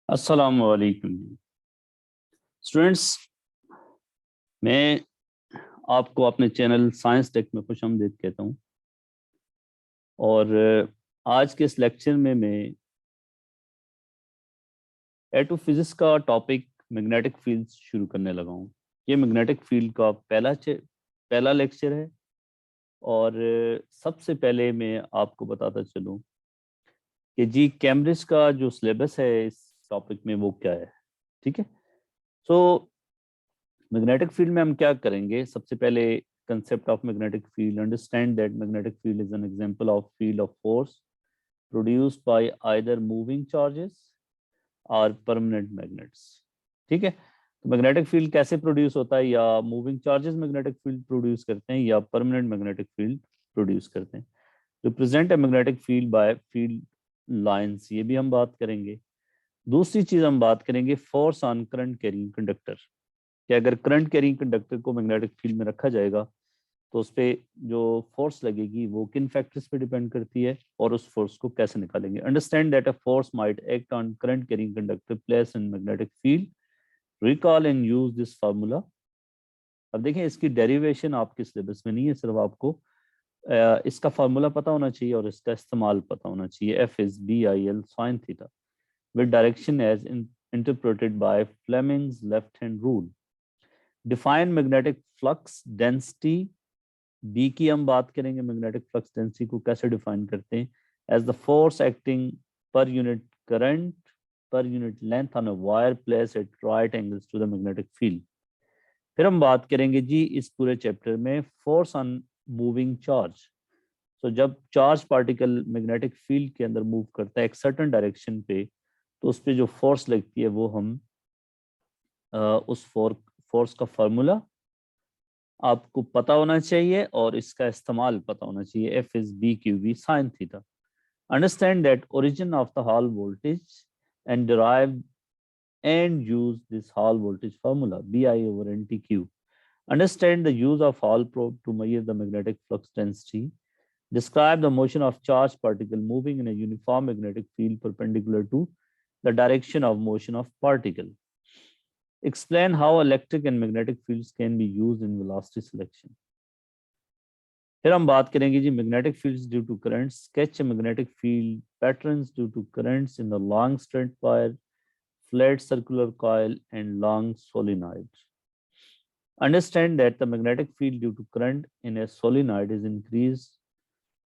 अस्सलामु अलैकुम स्टूडेंट्स। मैं आपको अपने चैनल साइंस टेक में खुशामदीद कहता हूँ। और आज के इस लेक्चर में मैं एटोफिजिक्स का टॉपिक मैग्नेटिक फील्ड शुरू करने लगा हूँ। ये मैग्नेटिक फील्ड का पहला लेक्चर है। और सबसे पहले मैं आपको बताता चलूँ कि जी कैम्ब्रिज का जो सिलेबस है इस टॉपिक में वो क्या है। ठीक है। सो मैग्नेटिक फील्ड में हम क्या करेंगे, सबसे पहले concept of magnetic field. Understand that magnetic field is an example of field of force produced by either moving charges और परमानेंट मैग्नेट्स। ठीक है। तो मैग्नेटिक फील्ड कैसे प्रोड्यूस होता है, या moving charges magnetic field produce करते हैं या परमानेंट मैग्नेटिक फील्ड प्रोड्यूस करते हैं। Represent a magnetic field by field lines, ये भी हम बात करेंगे। दूसरी चीज हम बात करेंगे force on current carrying conductor, कि अगर करंट कैरिंग कंडक्टर को मैग्नेटिक फील्ड में रखा जाएगा तो उस पर जो फोर्स लगेगी वो किन फैक्टर्स पे डिपेंड करती है और उस फोर्स को कैसे निकालेंगे। Understand that a force might act on current carrying conductor place in magnetic field, recall and use this formula. अब देखें, इसकी डेरिवेशन आपके सिलेबस में नहीं है, सिर्फ आपको इसका फार्मूला पता होना चाहिए और इसका इस्तेमाल पता होना चाहिए। F is B I L sine theta with direction as interpreted by Fleming's left hand rule. Define magnetic flux density, B की हम बात करेंगे। मैग्नेटिक फ्लक्स डेंसिटी को कैसे डिफाइन करते हैं, as the force acting per unit current per unit length on a wire place at right angles to the magnetic field. फिर हम बात करेंगे जी इस पूरे चैप्टर में फोर्स ऑन मूविंग चार्ज। तो जब चार्ज पार्टिकल मैग्नेटिक फील्ड के अंदर मूव करता है एक सर्टेन डायरेक्शन पे, तो उस पर जो फोर्स लगती है वो हम उस फोर्स का फार्मूला आपको पता होना चाहिए और इसका इस्तेमाल पता होना चाहिए। F is B Q B sine theta. Understand that origin of the Hall voltage and derive and use this Hall voltage formula BI over NTQ. Understand the use of Hall probe to measure the magnetic flux density. Describe the motion of charged particle moving in a uniform magnetic field perpendicular to the direction of motion of particle. Explain how electric and magnetic fields can be used in velocity selection. फिर हम बात करेंगे जी magnetic fields due to current. Sketch magnetic field patterns due to currents in the long straight wire, flat circular coil and long solenoid. Understand that the magnetic field due to current in a solenoid is increased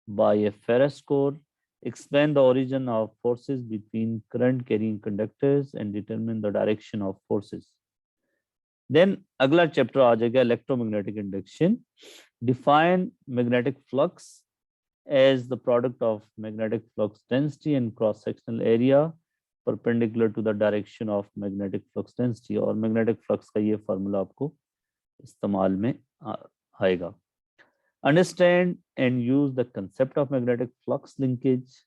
by a ferrous core. Explain the origin of forces between current carrying conductors and determine the direction of forces. Then अगला chapter आ जाएगा electromagnetic induction. Define magnetic flux as the product of magnetic flux density and cross sectional area perpendicular to the direction of magnetic flux density. और magnetic flux का ये formula आपको इस्तेमाल में आएगा। Understand and use the concept of magnetic flux linkage.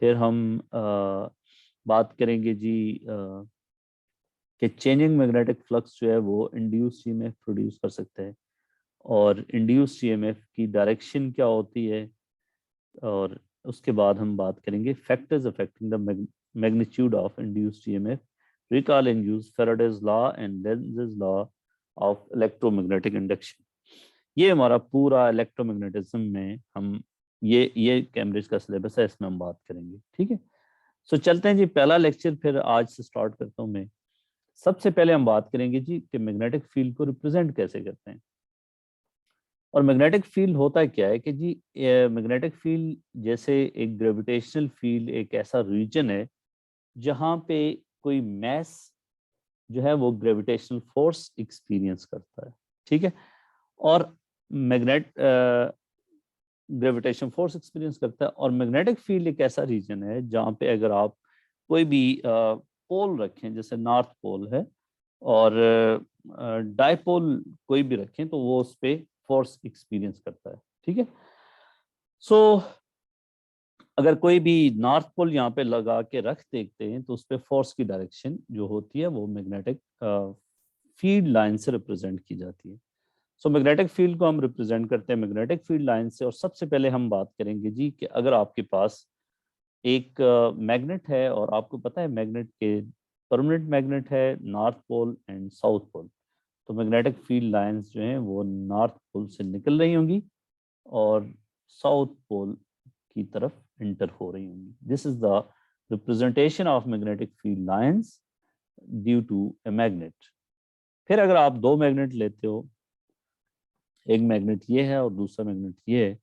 फिर हम बात करेंगे जी कि चेंजिंग मैग्नेटिक फ्लक्स जो है वो इंड्यूस ईएमएफ प्रोड्यूस कर सकते हैं और इंड्यूस ईएमएफ की डायरेक्शन क्या होती है। और उसके बाद हम बात करेंगे factors affecting the magnitude of induced EMF, recall and use Faraday's law and Lenz's law of electromagnetic induction। ये हमारा पूरा इलेक्ट्रोमैग्नेटिज्म में हम ये कैम्ब्रिज का सिलेबस है, इसमें हम बात करेंगे। ठीक है। सो चलते हैं जी, पहला लेक्चर फिर आज से स्टार्ट करता हूँ मैं। सबसे पहले हम बात करेंगे जी कि मैग्नेटिक फील्ड को रिप्रेजेंट कैसे करते हैं। और मैग्नेटिक फील्ड होता क्या है कि जी मैग्नेटिक फील्ड जैसे एक ग्रेविटेशनल फील्ड एक ऐसा रीजन है जहाँ पे कोई मैस जो है वो ग्रेविटेशनल फोर्स एक्सपीरियंस करता है। ठीक है। और मैग्नेट ग्रेविटेशन फोर्स एक्सपीरियंस करता है। और मैग्नेटिक फील्ड एक ऐसा रीजन है जहाँ पे अगर आप कोई भी पोल रखें, जैसे नॉर्थ पोल है, और डायपोल कोई भी रखें, तो वो उस पर फोर्स एक्सपीरियंस करता है। ठीक है। सो अगर कोई भी नॉर्थ पोल यहाँ पे लगा के रख देखते हैं तो उस पर फोर्स की डायरेक्शन जो होती है वो मैग्नेटिक फील्ड लाइन से रिप्रेजेंट की जाती है। सो मैग्नेटिक फील्ड को हम रिप्रेजेंट करते हैं मैग्नेटिक फील्ड लाइन से। और सबसे पहले हम बात करेंगे जी कि अगर आपके पास एक मैग्नेट है और आपको पता है मैग्नेट के परमानेंट मैग्नेट है north pole and south pole. तो मैग्नेटिक फील्ड लाइंस जो हैं वो नॉर्थ पोल से निकल रही होंगी और साउथ पोल की तरफ इंटर हो रही होंगी। This is the representation of magnetic field lines due to a magnet. फिर अगर आप दो मैग्नेट लेते हो, एक मैग्नेट ये है और दूसरा मैग्नेट ये है,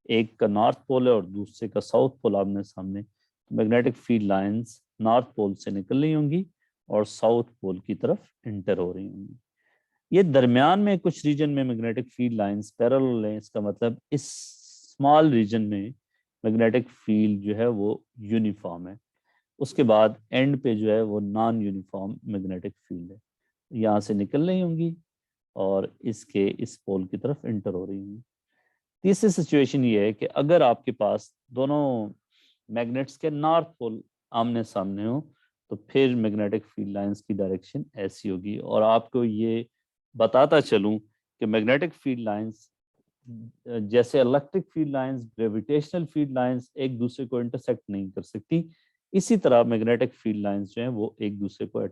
एक का नॉर्थ पोल है और दूसरे का साउथ पोल आमने सामने, तो magnetic field lines north pole से निकल रही होंगी और साउथ पोल की तरफ इंटर हो रही होंगी। ये दरमियान में कुछ रीजन में मैग्नेटिक फील्ड लाइंस पैरेलल हैं, इसका मतलब इस स्मॉल रीजन में मैग्नेटिक फील्ड जो है वो यूनिफॉर्म है। उसके बाद एंड पे जो है वो नॉन यूनिफॉर्म मैग्नेटिक फील्ड है, यहाँ से निकल रही होंगी और इसके इस पोल की तरफ इंटर हो रही होंगी। तीसरी सिचुएशन ये है कि अगर आपके पास दोनों मैग्नेट्स के नॉर्थ पोल आमने सामने हो तो फिर मैग्नेटिक फील्ड लाइंस की डायरेक्शन ऐसी होगी। और आपको ये बताता चलूं कि मैग्नेटिक फील्ड लाइंस जैसे electric field lines, gravitational field lines एक दूसरे को इंटरसेक्ट नहीं कर सकती, इसी तरह मैग्नेटिक फील्ड लाइंस जो है वो एक दूसरे को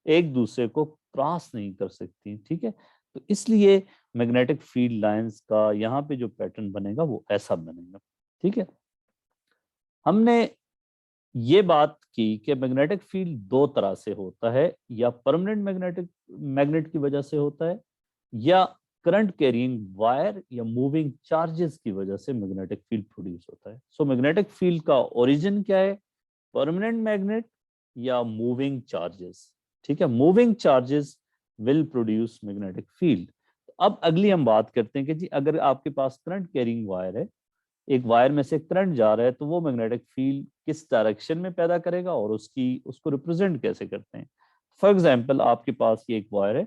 एक दूसरे को क्रॉस नहीं कर सकती। ठीक है, तो इसलिए मैग्नेटिक फील्ड लाइंस का यहाँ पे जो पैटर्न बनेगा वो ऐसा बनेगा। ठीक है, हमने ये बात की कि मैग्नेटिक फील्ड दो तरह से होता है, या परमानेंट मैग्नेट की वजह से होता है, या करंट कैरिंग वायर या मूविंग चार्जेस की वजह से मैग्नेटिक फील्ड प्रोड्यूस होता है। सो मैग्नेटिक फील्ड का ओरिजिन क्या है, परमानेंट मैग्नेट या मूविंग चार्जेस। ठीक है, moving charges will produce magnetic field. अब अगली हम बात करते हैं कि जी अगर आपके पास करंट कैरिंग वायर है, एक वायर में से करंट जा रहा है, तो वो मैग्नेटिक फील्ड किस डायरेक्शन में पैदा करेगा और उसको रिप्रेजेंट कैसे करते हैं। फॉर एग्जांपल आपके पास ये एक वायर है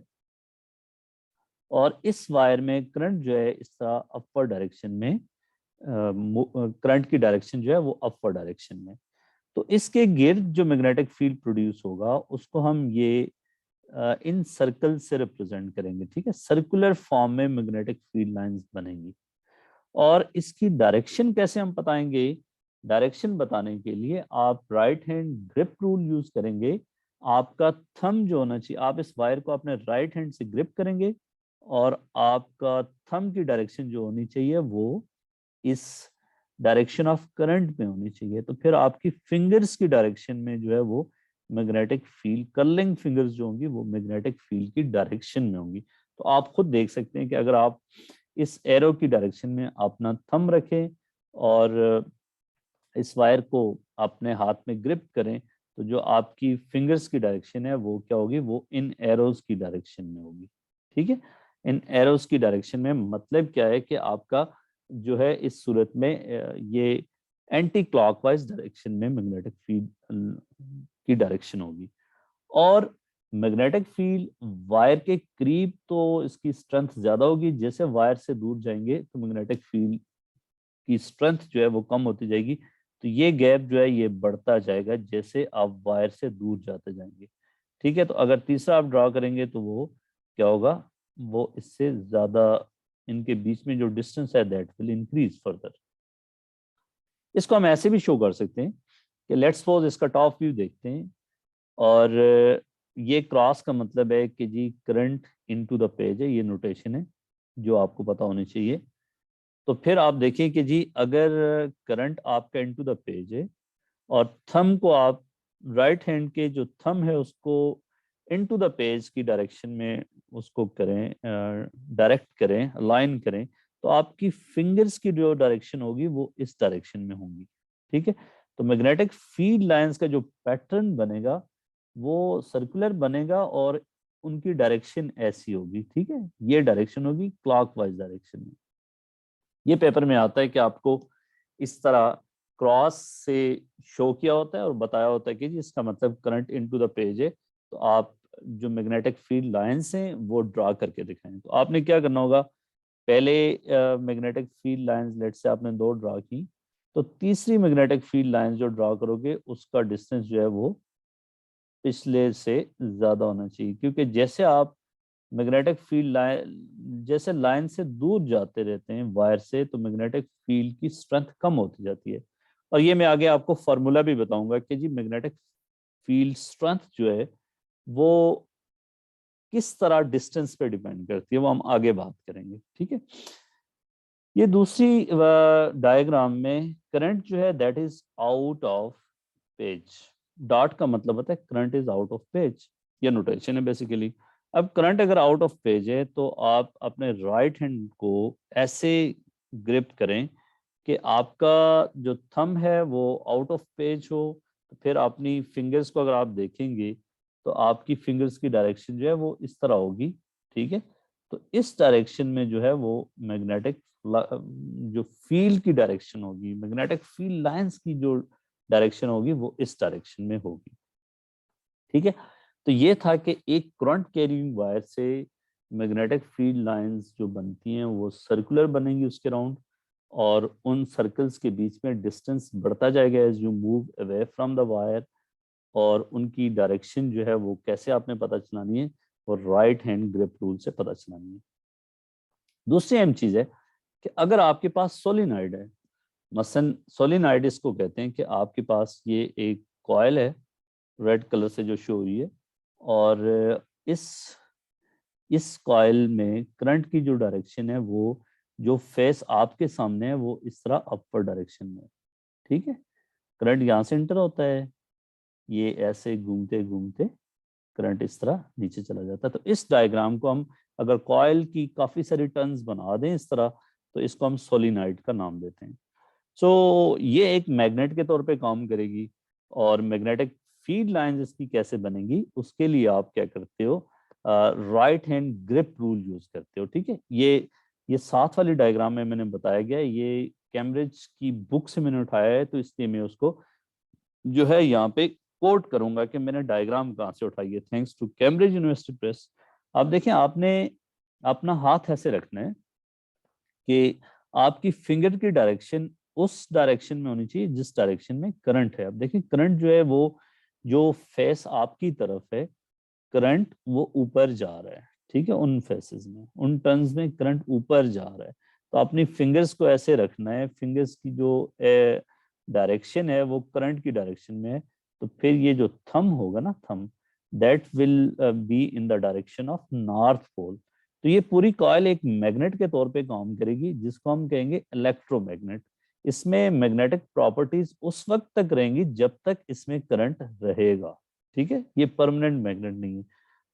और इस वायर में करंट जो है इस तरह अपवर्ड डायरेक्शन में, करंट की डायरेक्शन जो है वो अपवर्ड डायरेक्शन में, तो इसके गिर्द जो मैग्नेटिक फील्ड प्रोड्यूस होगा उसको हम ये इन सर्कल से रिप्रेजेंट करेंगे। ठीक है, सर्कुलर फॉर्म में मैग्नेटिक फील्ड लाइंस बनेंगी। और इसकी डायरेक्शन कैसे हम बताएंगे, डायरेक्शन बताने के लिए आप right hand grip rule use करेंगे। आपका थंब जो होना चाहिए, आप इस वायर को अपने राइट हैंड से ग्रिप करेंगे और आपका थंब की डायरेक्शन जो होनी चाहिए वो इस डायरेक्शन ऑफ करंट में होनी चाहिए। तो फिर आपकी फिंगर्स की डायरेक्शन में जो है वो मैग्नेटिक फील्ड, कर्लिंग फिंगर्स जो होंगी वो मैग्नेटिक फील्ड की डायरेक्शन में होंगी। तो आप खुद देख सकते हैं कि अगर आप इस एरो की डायरेक्शन में अपना थंब रखें और इस वायर को अपने हाथ में ग्रिप करें, तो जो आपकी फिंगर्स की डायरेक्शन है वो क्या होगी, वो इन एरोज की डायरेक्शन में होगी। ठीक है, इन एरोज की डायरेक्शन में मतलब क्या है कि आपका जो है इस सूरत में ये एंटी क्लॉकवाइज डायरेक्शन में मैग्नेटिक फील्ड की डायरेक्शन होगी। और मैग्नेटिक फील्ड वायर के करीब तो इसकी स्ट्रेंथ ज्यादा होगी, जैसे वायर से दूर जाएंगे तो मैग्नेटिक फील्ड की स्ट्रेंथ जो है वो कम होती जाएगी। तो ये गैप जो है ये बढ़ता जाएगा जैसे आप वायर से दूर जाते जाएंगे। ठीक है, तो अगर तीसरा आप ड्रॉ करेंगे तो वो क्या होगा, वो इससे ज्यादा, इनके बीच में जो डिस्टेंस है दैट विल इंक्रीज फर्दर। इसको हम ऐसे भी शो कर सकते हैं कि लेट्स सपोज इसका टॉप व्यू देखते हैं और ये क्रॉस का मतलब है कि जी करंट इनटू द पेज है, ये नोटेशन है जो आपको पता होनी चाहिए। तो फिर आप देखिए कि जी अगर करंट आपका इनटू द पेज है और थंब को आप राइट हैंड के जो थंब है उसको इनटू द पेज की डायरेक्शन में उसको करें, डायरेक्ट करें, अलाइन करें, तो आपकी फिंगर्स की जो डायरेक्शन होगी वो इस डायरेक्शन में होंगी। ठीक है, तो मैग्नेटिक फील्ड लाइंस का जो पैटर्न बनेगा वो सर्कुलर बनेगा और उनकी डायरेक्शन ऐसी होगी। ठीक है, ये डायरेक्शन होगी क्लॉकवाइज डायरेक्शन में। ये पेपर में आता है कि आपको इस तरह क्रॉस से शो किया होता है और बताया होता है कि जी इसका मतलब करंट इनटू द पेज है, तो आप जो मैग्नेटिक फील्ड लाइंस हैं वो ड्रा करके दिखाएं। तो आपने क्या करना होगा, पहले मैग्नेटिक फील्ड लाइंस लेट से आपने दो ड्रा की, तो तीसरी मैग्नेटिक फील्ड लाइंस जो ड्रा करोगे उसका डिस्टेंस जो है वो पिछले से ज्यादा होना चाहिए, क्योंकि जैसे आप मैग्नेटिक फील्ड लाइन जैसे लाइन से दूर जाते रहते हैं वायर से, तो मैग्नेटिक फील्ड की स्ट्रेंथ कम होती जाती है। और ये मैं आगे आपको फार्मूला भी बताऊंगा कि जी मैग्नेटिक फील्ड स्ट्रेंथ जो है वो किस तरह डिस्टेंस पे डिपेंड करती है, वो हम आगे बात करेंगे। ठीक है, ये दूसरी डायग्राम में करंट जो है that is out of page, dot का मतलब होता है current is out of page, ये नोटेशन है बेसिकली। अब करंट अगर आउट ऑफ पेज है तो आप अपने राइट हैंड को ऐसे ग्रिप करें कि आपका जो थंब है वो आउट ऑफ पेज हो। तो फिर अपनी फिंगर्स को अगर आप देखेंगे तो आपकी फिंगर्स की डायरेक्शन जो है वो इस तरह होगी। ठीक है, तो इस डायरेक्शन में जो है वो मैग्नेटिक जो फील्ड की डायरेक्शन होगी, मैग्नेटिक फील्ड लाइंस की जो डायरेक्शन होगी वो इस डायरेक्शन में होगी। ठीक है, तो ये था कि एक करंट कैरिंग वायर से मैग्नेटिक फील्ड लाइंस जो बनती हैं वो सर्कुलर बनेंगी उसके राउंड, और उन सर्कल्स के बीच में डिस्टेंस बढ़ता जाएगा as you move away from the wire, और उनकी डायरेक्शन जो है वो कैसे आपने पता चलानी है, और राइट हैंड ग्रिप रूल से पता चलानी है। दूसरी अहम चीज है कि अगर आपके पास सोलिनॉइड है, मसलन सोलिनॉइड इसको कहते हैं कि आपके पास ये एक कॉइल है रेड कलर से जो शो हुई है, और इस कॉइल में करंट की जो डायरेक्शन है वो जो फेस आपके सामने है वो इस तरह अपवर्ड डायरेक्शन में। ठीक है, करंट यहाँ से इंटर होता है, ये ऐसे घूमते घूमते करंट इस तरह नीचे चला जाता है। तो इस डायग्राम को हम अगर कॉइल की काफी सारी टर्न्स बना दें इस तरह, तो इसको हम सोलिनॉइड का नाम देते हैं। सो ये एक मैग्नेट के तौर पे काम करेगी, और मैग्नेटिक फील्ड लाइंस इसकी कैसे बनेगी उसके लिए आप क्या करते हो, right hand grip rule use करते हो। ठीक है, ये साथ वाली डायग्राम में मैंने बताया गया है, ये कैम्ब्रिज की बुक से मैंने उठाया है, तो इसलिए मैं उसको जो है यहाँ पे कोट करूंगा कि मैंने डायग्राम कहाँ से उठाई है, thanks to Cambridge University Press. आप देखें, आपने अपना हाथ ऐसे रखना है कि आपकी फिंगर की डायरेक्शन उस डायरेक्शन में होनी चाहिए जिस डायरेक्शन में करंट है। अब देखिए करंट जो है वो जो फेस आपकी तरफ है, करंट वो ऊपर जा रहा है। ठीक है, उन फेसेस में, उन टर्न्स में करंट ऊपर जा रहा है। तो अपनी फिंगर्स को ऐसे रखना है, फिंगर्स की जो डायरेक्शन है वो करंट की डायरेक्शन में है। तो फिर ये जो थंब होगा ना, thumb that will be in the direction of north pole. तो ये पूरी कॉइल एक मैग्नेट के तौर पे काम करेगी जिसको हम कहेंगे इलेक्ट्रोमैग्नेट। इसमें मैग्नेटिक प्रॉपर्टीज उस वक्त तक रहेंगी जब तक इसमें करंट रहेगा। ठीक है, ये परमानेंट मैग्नेट नहीं है।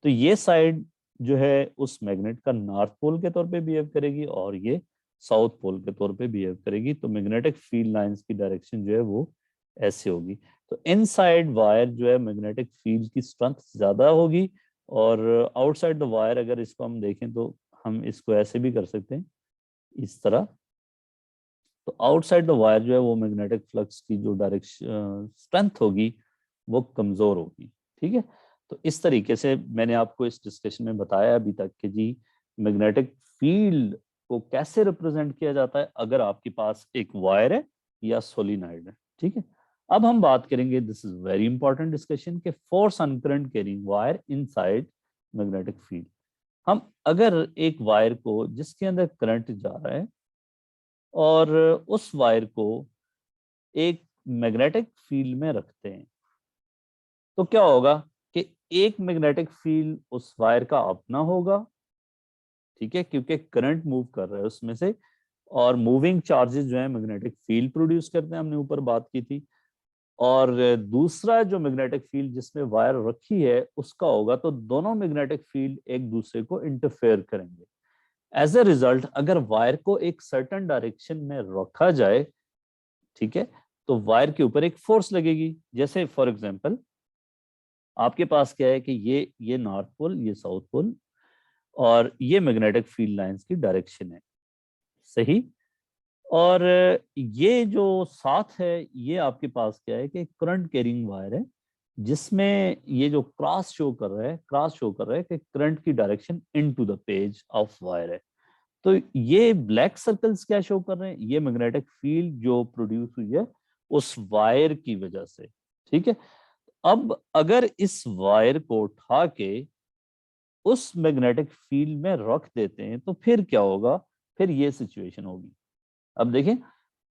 तो ये साइड जो है उस मैग्नेट का नॉर्थ पोल के तौर पे बिहेव करेगी, और ये साउथ पोल के तौर पे बिहेव करेगी। तो मैग्नेटिक फील्ड लाइंस की डायरेक्शन जो है वो ऐसे होगी। तो इनसाइड वायर जो है मैग्नेटिक फील्ड की स्ट्रेंथ ज्यादा होगी, और आउटसाइड द वायर अगर इसको हम देखें तो हम इसको ऐसे भी कर सकते हैं, इस तरह। तो आउटसाइड द वायर जो है वो मैग्नेटिक फ्लक्स की जो डायरेक्शन स्ट्रेंथ होगी वो कमजोर होगी। ठीक है, तो इस तरीके से मैंने आपको इस डिस्कशन में बताया अभी तक कि जी मैग्नेटिक फील्ड को कैसे रिप्रेजेंट किया जाता है अगर आपके पास एक वायर है या सोलिनॉइड है। ठीक है, अब हम बात करेंगे, this is very important discussion, के force on current carrying wire inside magnetic field. हम अगर एक वायर को जिसके अंदर करंट जा रहा है और उस वायर को एक मैग्नेटिक फील्ड में रखते हैं, तो क्या होगा कि एक मैग्नेटिक फील्ड उस वायर का अपना होगा। ठीक है, क्योंकि करंट मूव कर रहा है उसमें से, और मूविंग चार्जेस जो है मैग्नेटिक फील्ड प्रोड्यूस करते हैं, हमने ऊपर बात की थी। और दूसरा जो मैग्नेटिक फील्ड जिसमें वायर रखी है उसका होगा, तो दोनों मैग्नेटिक फील्ड एक दूसरे को इंटरफेयर करेंगे। एज ए रिजल्ट अगर वायर को एक सर्टेन डायरेक्शन में रखा जाए, ठीक है, तो वायर के ऊपर एक फोर्स लगेगी। जैसे फॉर एग्जांपल आपके पास क्या है कि ये नॉर्थ पोल, ये साउथ पोल, और ये मैग्नेटिक फील्ड लाइंस की डायरेक्शन है, सही। और ये जो साथ है ये आपके पास क्या है कि करंट कैरिंग वायर है, जिसमें ये जो क्रॉस शो कर रहा है, क्रॉस शो कर रहा है कि करंट की direction into the page of wire है। तो ये ब्लैक सर्कल्स क्या शो कर रहे हैं, ये मैग्नेटिक फील्ड जो प्रोड्यूस हुई है उस वायर की वजह से। ठीक है, अब अगर इस वायर को उठा के उस मैग्नेटिक फील्ड में रख देते हैं तो फिर क्या होगा, फिर ये सिचुएशन होगी। अब देखें,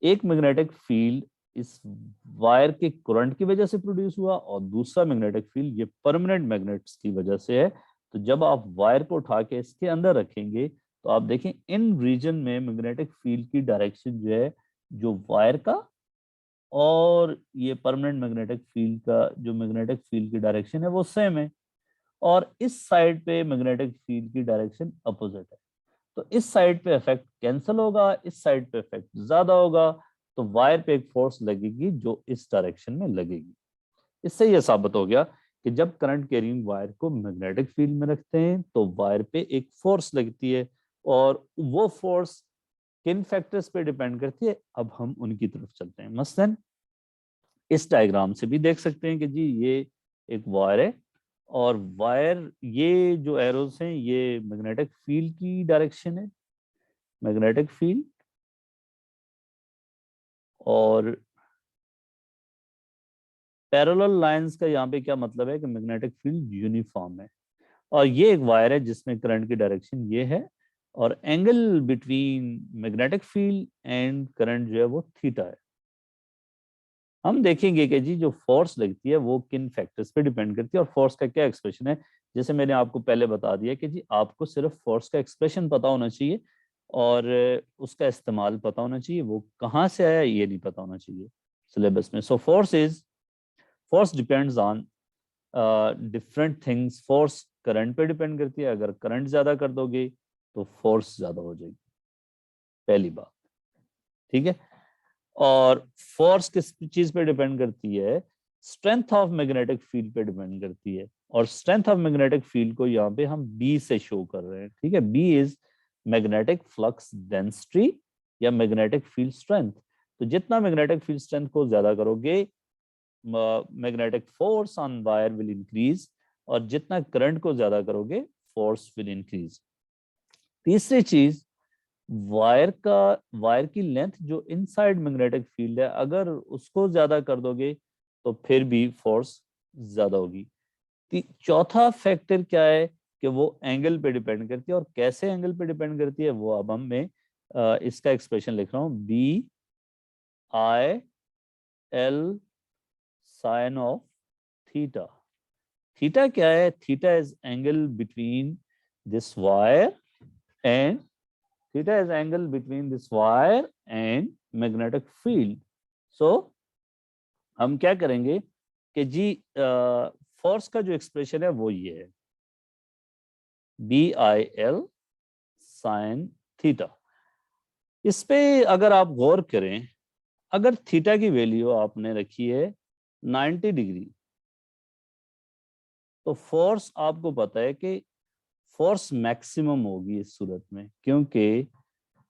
एक मैग्नेटिक फील्ड इस वायर के करंट की वजह से प्रोड्यूस हुआ, और दूसरा मैग्नेटिक फील्ड ये परमानेंट मैग्नेट्स की वजह से है। तो जब आप वायर को उठा के इसके अंदर रखेंगे तो आप देखें इन रीजन में मैग्नेटिक फील्ड की डायरेक्शन जो है, जो वायर का और ये परमानेंट मैग्नेटिक फील्ड का जो मैग्नेटिक फील्ड की डायरेक्शन है वो सेम है, और इस साइड पे मैग्नेटिक फील्ड की डायरेक्शन अपोजिट है। तो इस साइड पे इफेक्ट कैंसिल होगा, इस साइड पे इफेक्ट ज्यादा होगा, तो वायर पे एक फोर्स लगेगी जो इस डायरेक्शन में लगेगी। इससे यह साबित हो गया कि जब करंट कैरिंग वायर को मैग्नेटिक फील्ड में रखते हैं तो वायर पे एक फोर्स लगती है, और वो फोर्स किन फैक्टर्स पे डिपेंड करती है, अब हम उनकी तरफ चलते हैं। मसलन इस डायग्राम से भी देख सकते हैं कि जी ये एक वायर है, और वायर ये जो एरोस हैं ये मैग्नेटिक फील्ड की डायरेक्शन है, मैग्नेटिक फील्ड, और पैरेलल लाइंस का यहाँ पे क्या मतलब है कि मैग्नेटिक फील्ड यूनिफॉर्म है, और ये एक वायर है जिसमें करंट की डायरेक्शन ये है, और angle between magnetic field and current जो है वो थीटा है। हम देखेंगे कि जी जो फोर्स लगती है वो किन फैक्टर्स पे डिपेंड करती है, और फोर्स का क्या एक्सप्रेशन है। जैसे मैंने आपको पहले बता दिया कि जी आपको सिर्फ फोर्स का एक्सप्रेशन पता होना चाहिए, और उसका इस्तेमाल पता होना चाहिए, वो कहाँ से आया ये नहीं पता होना चाहिए सिलेबस में। So force depends on different things. Force current पे डिपेंड करती है, अगर करंट ज्यादा कर दोगे तो फोर्स ज्यादा हो जाएगी, पहली बात, ठीक है। और फोर्स किस चीज पे डिपेंड करती है, स्ट्रेंथ ऑफ मैग्नेटिक फील्ड पे डिपेंड करती है, और स्ट्रेंथ ऑफ मैग्नेटिक फील्ड को यहाँ पे हम बी से शो कर रहे हैं, ठीक है। B is magnetic flux density या मैग्नेटिक फील्ड स्ट्रेंथ। तो जितना मैग्नेटिक फील्ड स्ट्रेंथ को ज्यादा करोगे, magnetic force on wire will increase, और जितना करंट को ज्यादा करोगे फोर्स विल इंक्रीज। तीसरी चीज, वायर की लेंथ जो इनसाइड मैग्नेटिक फील्ड है, अगर उसको ज्यादा कर दोगे तो फिर भी फोर्स ज्यादा होगी। चौथा फैक्टर क्या है कि वो एंगल पे डिपेंड करती है, और कैसे एंगल पे डिपेंड करती है वो अब हम मैं इसका एक्सप्रेशन लिख रहा हूं, B I L sine of theta. Theta क्या है, theta is angle between this wire and theta is angle between this wire and magnetic field. So हम क्या करेंगे कि जी फोर्स का जो एक्सप्रेशन है वो ये है, B I L sine theta. इस पे अगर आप गौर करें, अगर थीटा की वैल्यू आपने रखी है 90 डिग्री, तो फोर्स आपको पता है कि फोर्स मैक्सिमम होगी इस सूरत में, क्योंकि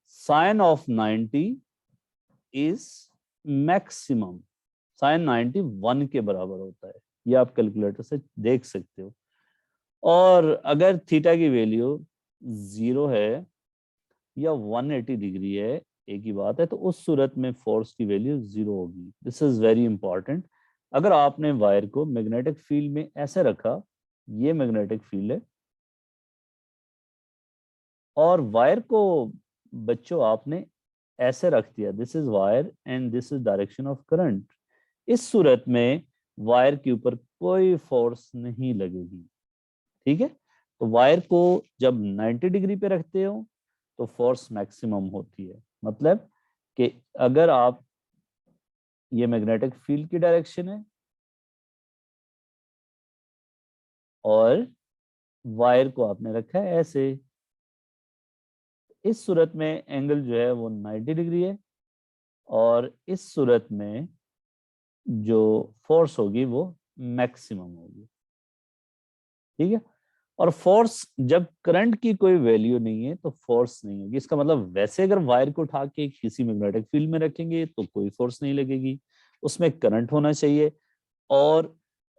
sine of 90 is maximum. Sine 90 1 के बराबर होता है, ये आप कैलकुलेटर से देख सकते हो। और अगर थीटा की वैल्यू 0 है या 180 डिग्री है, एक ही बात है, तो उस सूरत में फोर्स की वैल्यू 0 होगी। This is very important. अगर आपने वायर को मैग्नेटिक फील्ड में ऐसे रखा, ये मैग्नेटिक फील्ड है, और वायर को बच्चों आपने ऐसे रख दिया, this is wire and this is direction of current, इस सूरत में वायर के ऊपर कोई फोर्स नहीं लगेगी, ठीक है। तो वायर को जब 90 डिग्री पे रखते हो तो फोर्स मैक्सिमम होती है। मतलब कि अगर आप, ये मैग्नेटिक फील्ड की डायरेक्शन है और वायर को आपने रखा है ऐसे, इस सूरत में एंगल जो है वो 90 डिग्री है, और इस सूरत में जो फोर्स होगी वो मैक्सिमम होगी, ठीक है। और फोर्स, जब करंट की कोई वैल्यू नहीं है तो फोर्स नहीं होगी। इसका मतलब वैसे अगर वायर को उठा के किसी मैग्नेटिक फील्ड में रखेंगे तो कोई फोर्स नहीं लगेगी, उसमें करंट होना चाहिए। और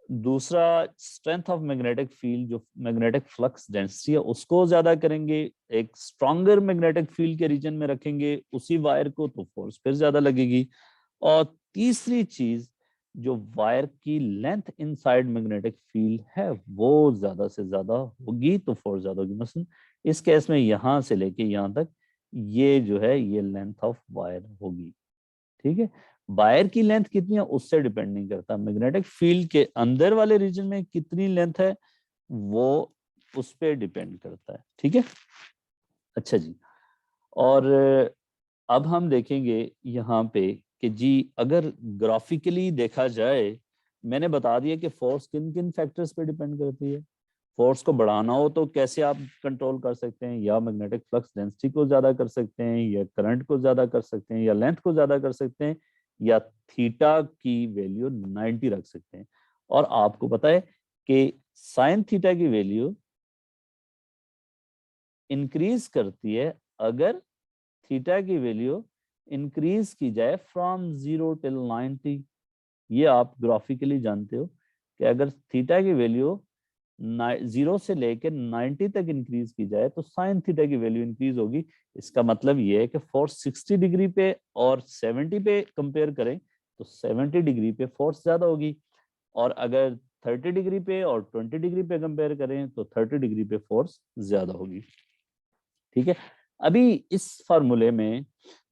दूसरा, स्ट्रेंथ ऑफ मैग्नेटिक फील्ड, जो मैग्नेटिक फ्लक्स डेंसिटी है उसको ज्यादा करेंगे, एक स्ट्रॉन्गर मैग्नेटिक फील्ड के रीजन में रखेंगे उसी वायर को, तो फोर्स फिर ज्यादा लगेगी। और तीसरी चीज, जो वायर की लेंथ इनसाइड मैग्नेटिक फील्ड है वो ज्यादा से ज्यादा होगी तो फोर्स ज्यादा होगी। मसलन इस केस में यहां से लेके यहां तक ये जो है ये लेंथ ऑफ वायर होगी, ठीक है। वायर की लेंथ कितनी है उससे डिपेंड नहीं करता, मैग्नेटिक फील्ड के अंदर वाले रीजन में कितनी लेंथ है वो उस पर डिपेंड करता है। ठीक है, अच्छा जी। और अब हम देखेंगे यहाँ पे कि जी अगर ग्राफिकली देखा जाए, मैंने बता दिया कि फोर्स किन किन फैक्टर्स पे डिपेंड करती है। फोर्स को बढ़ाना हो तो कैसे आप कंट्रोल कर सकते हैं, या मैग्नेटिक फ्लक्स डेंसिटी को ज्यादा कर सकते हैं, या करंट को ज्यादा कर सकते हैं, या लेंथ को ज्यादा कर सकते हैं, या थीटा की वैल्यू 90 रख सकते हैं। और आपको पता है कि साइन थीटा की वैल्यू इंक्रीज करती है अगर थीटा की वैल्यू इंक्रीज की जाए फ्रॉम 0 टिल 90। ये आप ग्राफिकली जानते हो कि अगर थीटा की वैल्यू 0 से लेकर 90 तक इंक्रीज की जाए तो साइन थीटा की वैल्यू इंक्रीज होगी। इसका मतलब ये है कि फोर्स 60 डिग्री पे और 70 पे कंपेयर करें तो 70 डिग्री पे फोर्स ज्यादा होगी, और अगर 30 डिग्री पे और 20 डिग्री पे कंपेयर करें तो 30 डिग्री पे फोर्स ज्यादा होगी। ठीक है, अभी इस फार्मूले में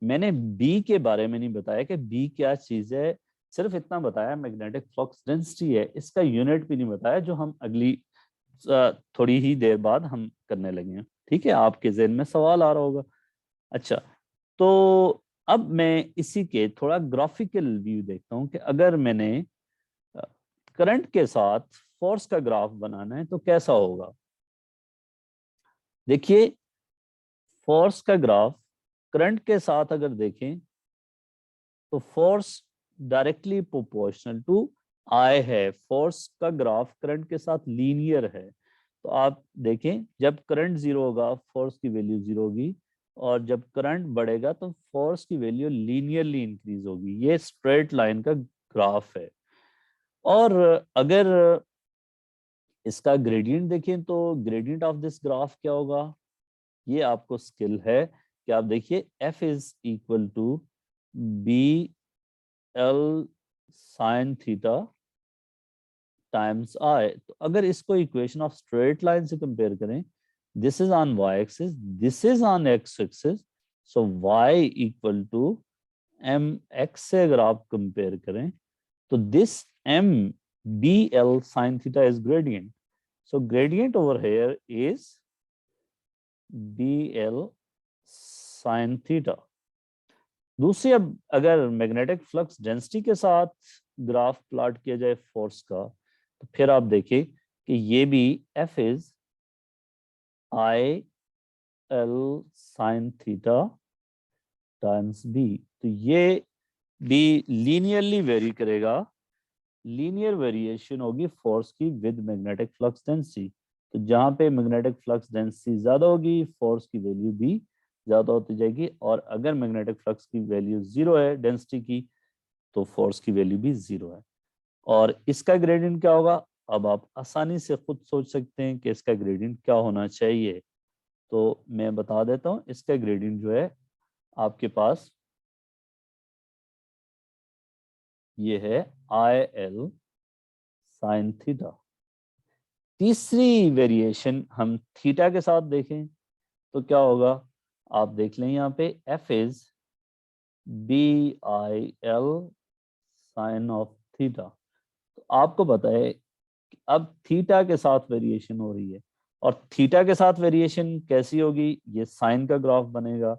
मैंने बी के बारे में नहीं बताया कि बी क्या चीज है, सिर्फ इतना बताया मैग्नेटिक फ्लक्स डेंसिटी है, इसका यूनिट भी नहीं बताया, जो हम अगली थोड़ी ही देर बाद हम करने लगे हैं। ठीक है, आपके ज़हन में सवाल आ रहा होगा। अच्छा, तो अब मैं इसी के थोड़ा ग्राफिकल व्यू देखता हूं कि अगर मैंने करंट के साथ फोर्स का ग्राफ बनाना है तो कैसा होगा। देखिए, फोर्स का ग्राफ करंट के साथ अगर देखें तो फोर्स डायरेक्टली प्रोपोर्शनल टू आई है। फोर्स का ग्राफ करंट के साथ लीनियर है। तो आप देखें जब करंट जीरो होगा फोर्स की वैल्यू जीरो होगी, और जब करंट बढ़ेगा तो फोर्स की वैल्यू लीनियरली इंक्रीज होगी। ये स्ट्रेट लाइन का ग्राफ है। और अगर इसका ग्रेडियंट देखें तो ग्रेडियंट ऑफ दिस ग्राफ क्या होगा, ये आपको स्किल है कि आप देखिए F is equal to B L sine theta times I. तो अगर इसको इक्वेशन ऑफ स्ट्रेट लाइन से कंपेयर करें, this is on Y axis, this is on X axis, so Y equal to M X से अगर आप compare करें तो this M B L sine theta is gradient, so gradient over here is B L sine theta. दूसरी, अब अगर magnetic flux density के साथ ग्राफ प्लॉट किया जाए फोर्स का, तो फिर आप देखिए कि ये भी F is I L sine theta times B. तो ये भी लीनियरली वेरी करेगा, लीनियर वेरिएशन होगी फोर्स की विद मैग्नेटिक फ्लक्स डेंसिटी। तो जहां पे मैग्नेटिक फ्लक्स डेंसिटी ज्यादा होगी फोर्स की वैल्यू भी ज्यादा होती जाएगी, और अगर मैग्नेटिक फ्लक्स की वैल्यू जीरो है डेंसिटी की तो फोर्स की वैल्यू भी जीरो है। और इसका ग्रेडियंट क्या होगा, अब आप आसानी से खुद सोच सकते हैं कि इसका ग्रेडियंट क्या होना चाहिए। तो मैं बता देता हूं, इसका ग्रेडियंट जो है आपके पास ये है आई एल साइन थीटा। तीसरी वेरिएशन हम थीटा के साथ देखें तो क्या होगा, आप देख लें यहाँ पे F is B I L sine of theta. तो आपको पता है कि अब थीटा के साथ वेरिएशन हो रही है, और थीटा के साथ वेरिएशन कैसी होगी, ये साइन का ग्राफ बनेगा।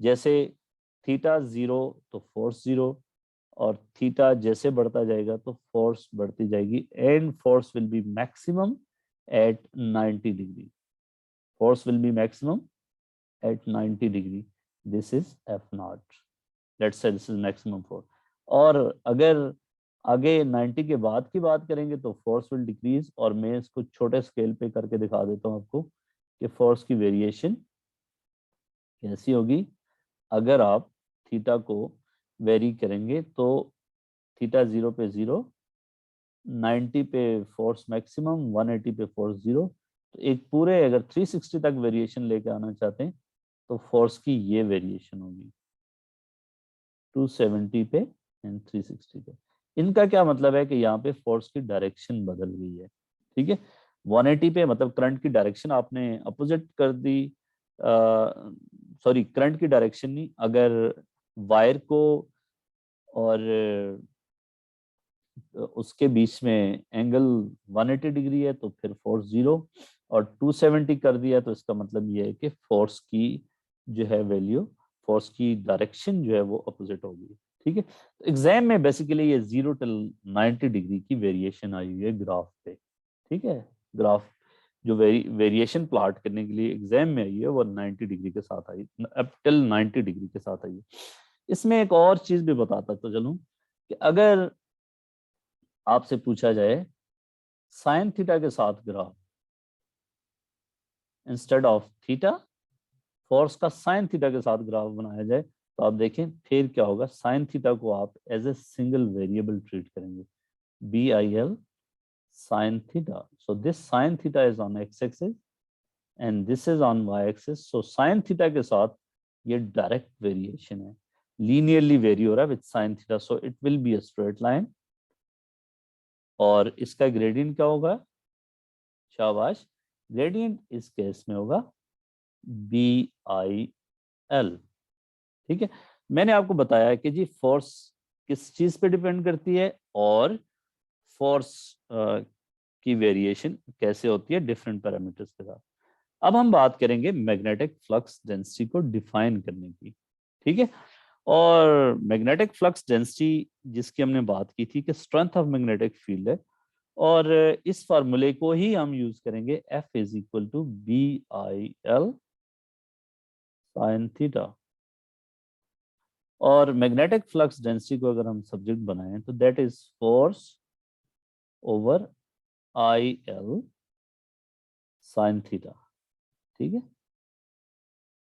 जैसे थीटा जीरो तो फोर्स जीरो, और थीटा जैसे बढ़ता जाएगा तो फोर्स बढ़ती जाएगी, and force will be maximum at 90 degree. Force will be maximum at 90 degree. This is F not, let's say this is maximum force. और अगर आगे 90 के बाद की बात करेंगे तो फोर्स विल डिक्रीज, और मैं इसको छोटे स्केल पे करके दिखा देता हूँ आपको कि फोर्स की वेरिएशन कैसी होगी अगर आप थीटा को वेरी करेंगे। तो थीटा जीरो पे जीरो, 90 पे फोर्स मैक्सिमम, 180 पे फोर्स जीरो। तो एक पूरे अगर 360 तक वेरिएशन लेके आना चाहते हैं तो फोर्स की ये वेरिएशन होगी 270 पे एंड 360 पे। इनका क्या मतलब है कि यहाँ पे फोर्स की डायरेक्शन बदल गई है। ठीक है, 180 पे मतलब करंट की डायरेक्शन आपने अपोजिट कर दी, सॉरी करंट की डायरेक्शन नहीं, अगर वायर को और उसके बीच में एंगल 180 डिग्री है तो फिर फोर्स 0, और 270 कर दिया तो इसका मतलब ये है कि फोर्स की जो है वैल्यू, फोर्स की डायरेक्शन जो है वो अपोजिट होगी। ठीक है, तो एग्जाम में बेसिकली ये 0 टिल 90 डिग्री की वेरिएशन आई हुई है ग्राफ पे। ठीक है, ग्राफ जो वेरिएशन प्लॉट करने के लिए एग्जाम में आई है वो 90 डिग्री के साथ आई, अप टिल 90 डिग्री के साथ आई है। इसमें एक और चीज भी बताता तो चलूं कि अगर आपसे पूछा जाए साइन थीटा के साथ graph instead of theta, force का साइन थीटा के साथ ग्राफ बनाया जाए, तो आप देखें फिर क्या होगा। साइन थीटा को आप as a single variable treat करेंगे, B I L sine theta. So this sine theta is on X axis and this is on Y axis. So sine theta के साथ ये डायरेक्ट वेरिएशन है, linearly vary हो रहा है with sine theta, so it will be a straight line. और इसका gradient क्या होगा? शाबाश, ग्रेडियंट इस केस में होगा बी आई एल। ठीक है, मैंने आपको बताया कि जी फोर्स किस चीज पे डिपेंड करती है और फोर्स की वेरिएशन कैसे होती है डिफरेंट पैरामीटर्स के साथ। अब हम बात करेंगे मैग्नेटिक फ्लक्स डेंसिटी को डिफाइन करने की। ठीक है, और मैग्नेटिक फ्लक्स डेंसिटी जिसकी हमने बात की थी कि स्ट्रेंथ ऑफ मैग्नेटिक फील्ड है, और इस फार्मूले को ही हम यूज करेंगे, F is equal to B I L sine theta. और मैग्नेटिक फ्लक्स डेंसिटी को अगर हम सब्जेक्ट बनाएं तो that is force over I L sine theta. ठीक है,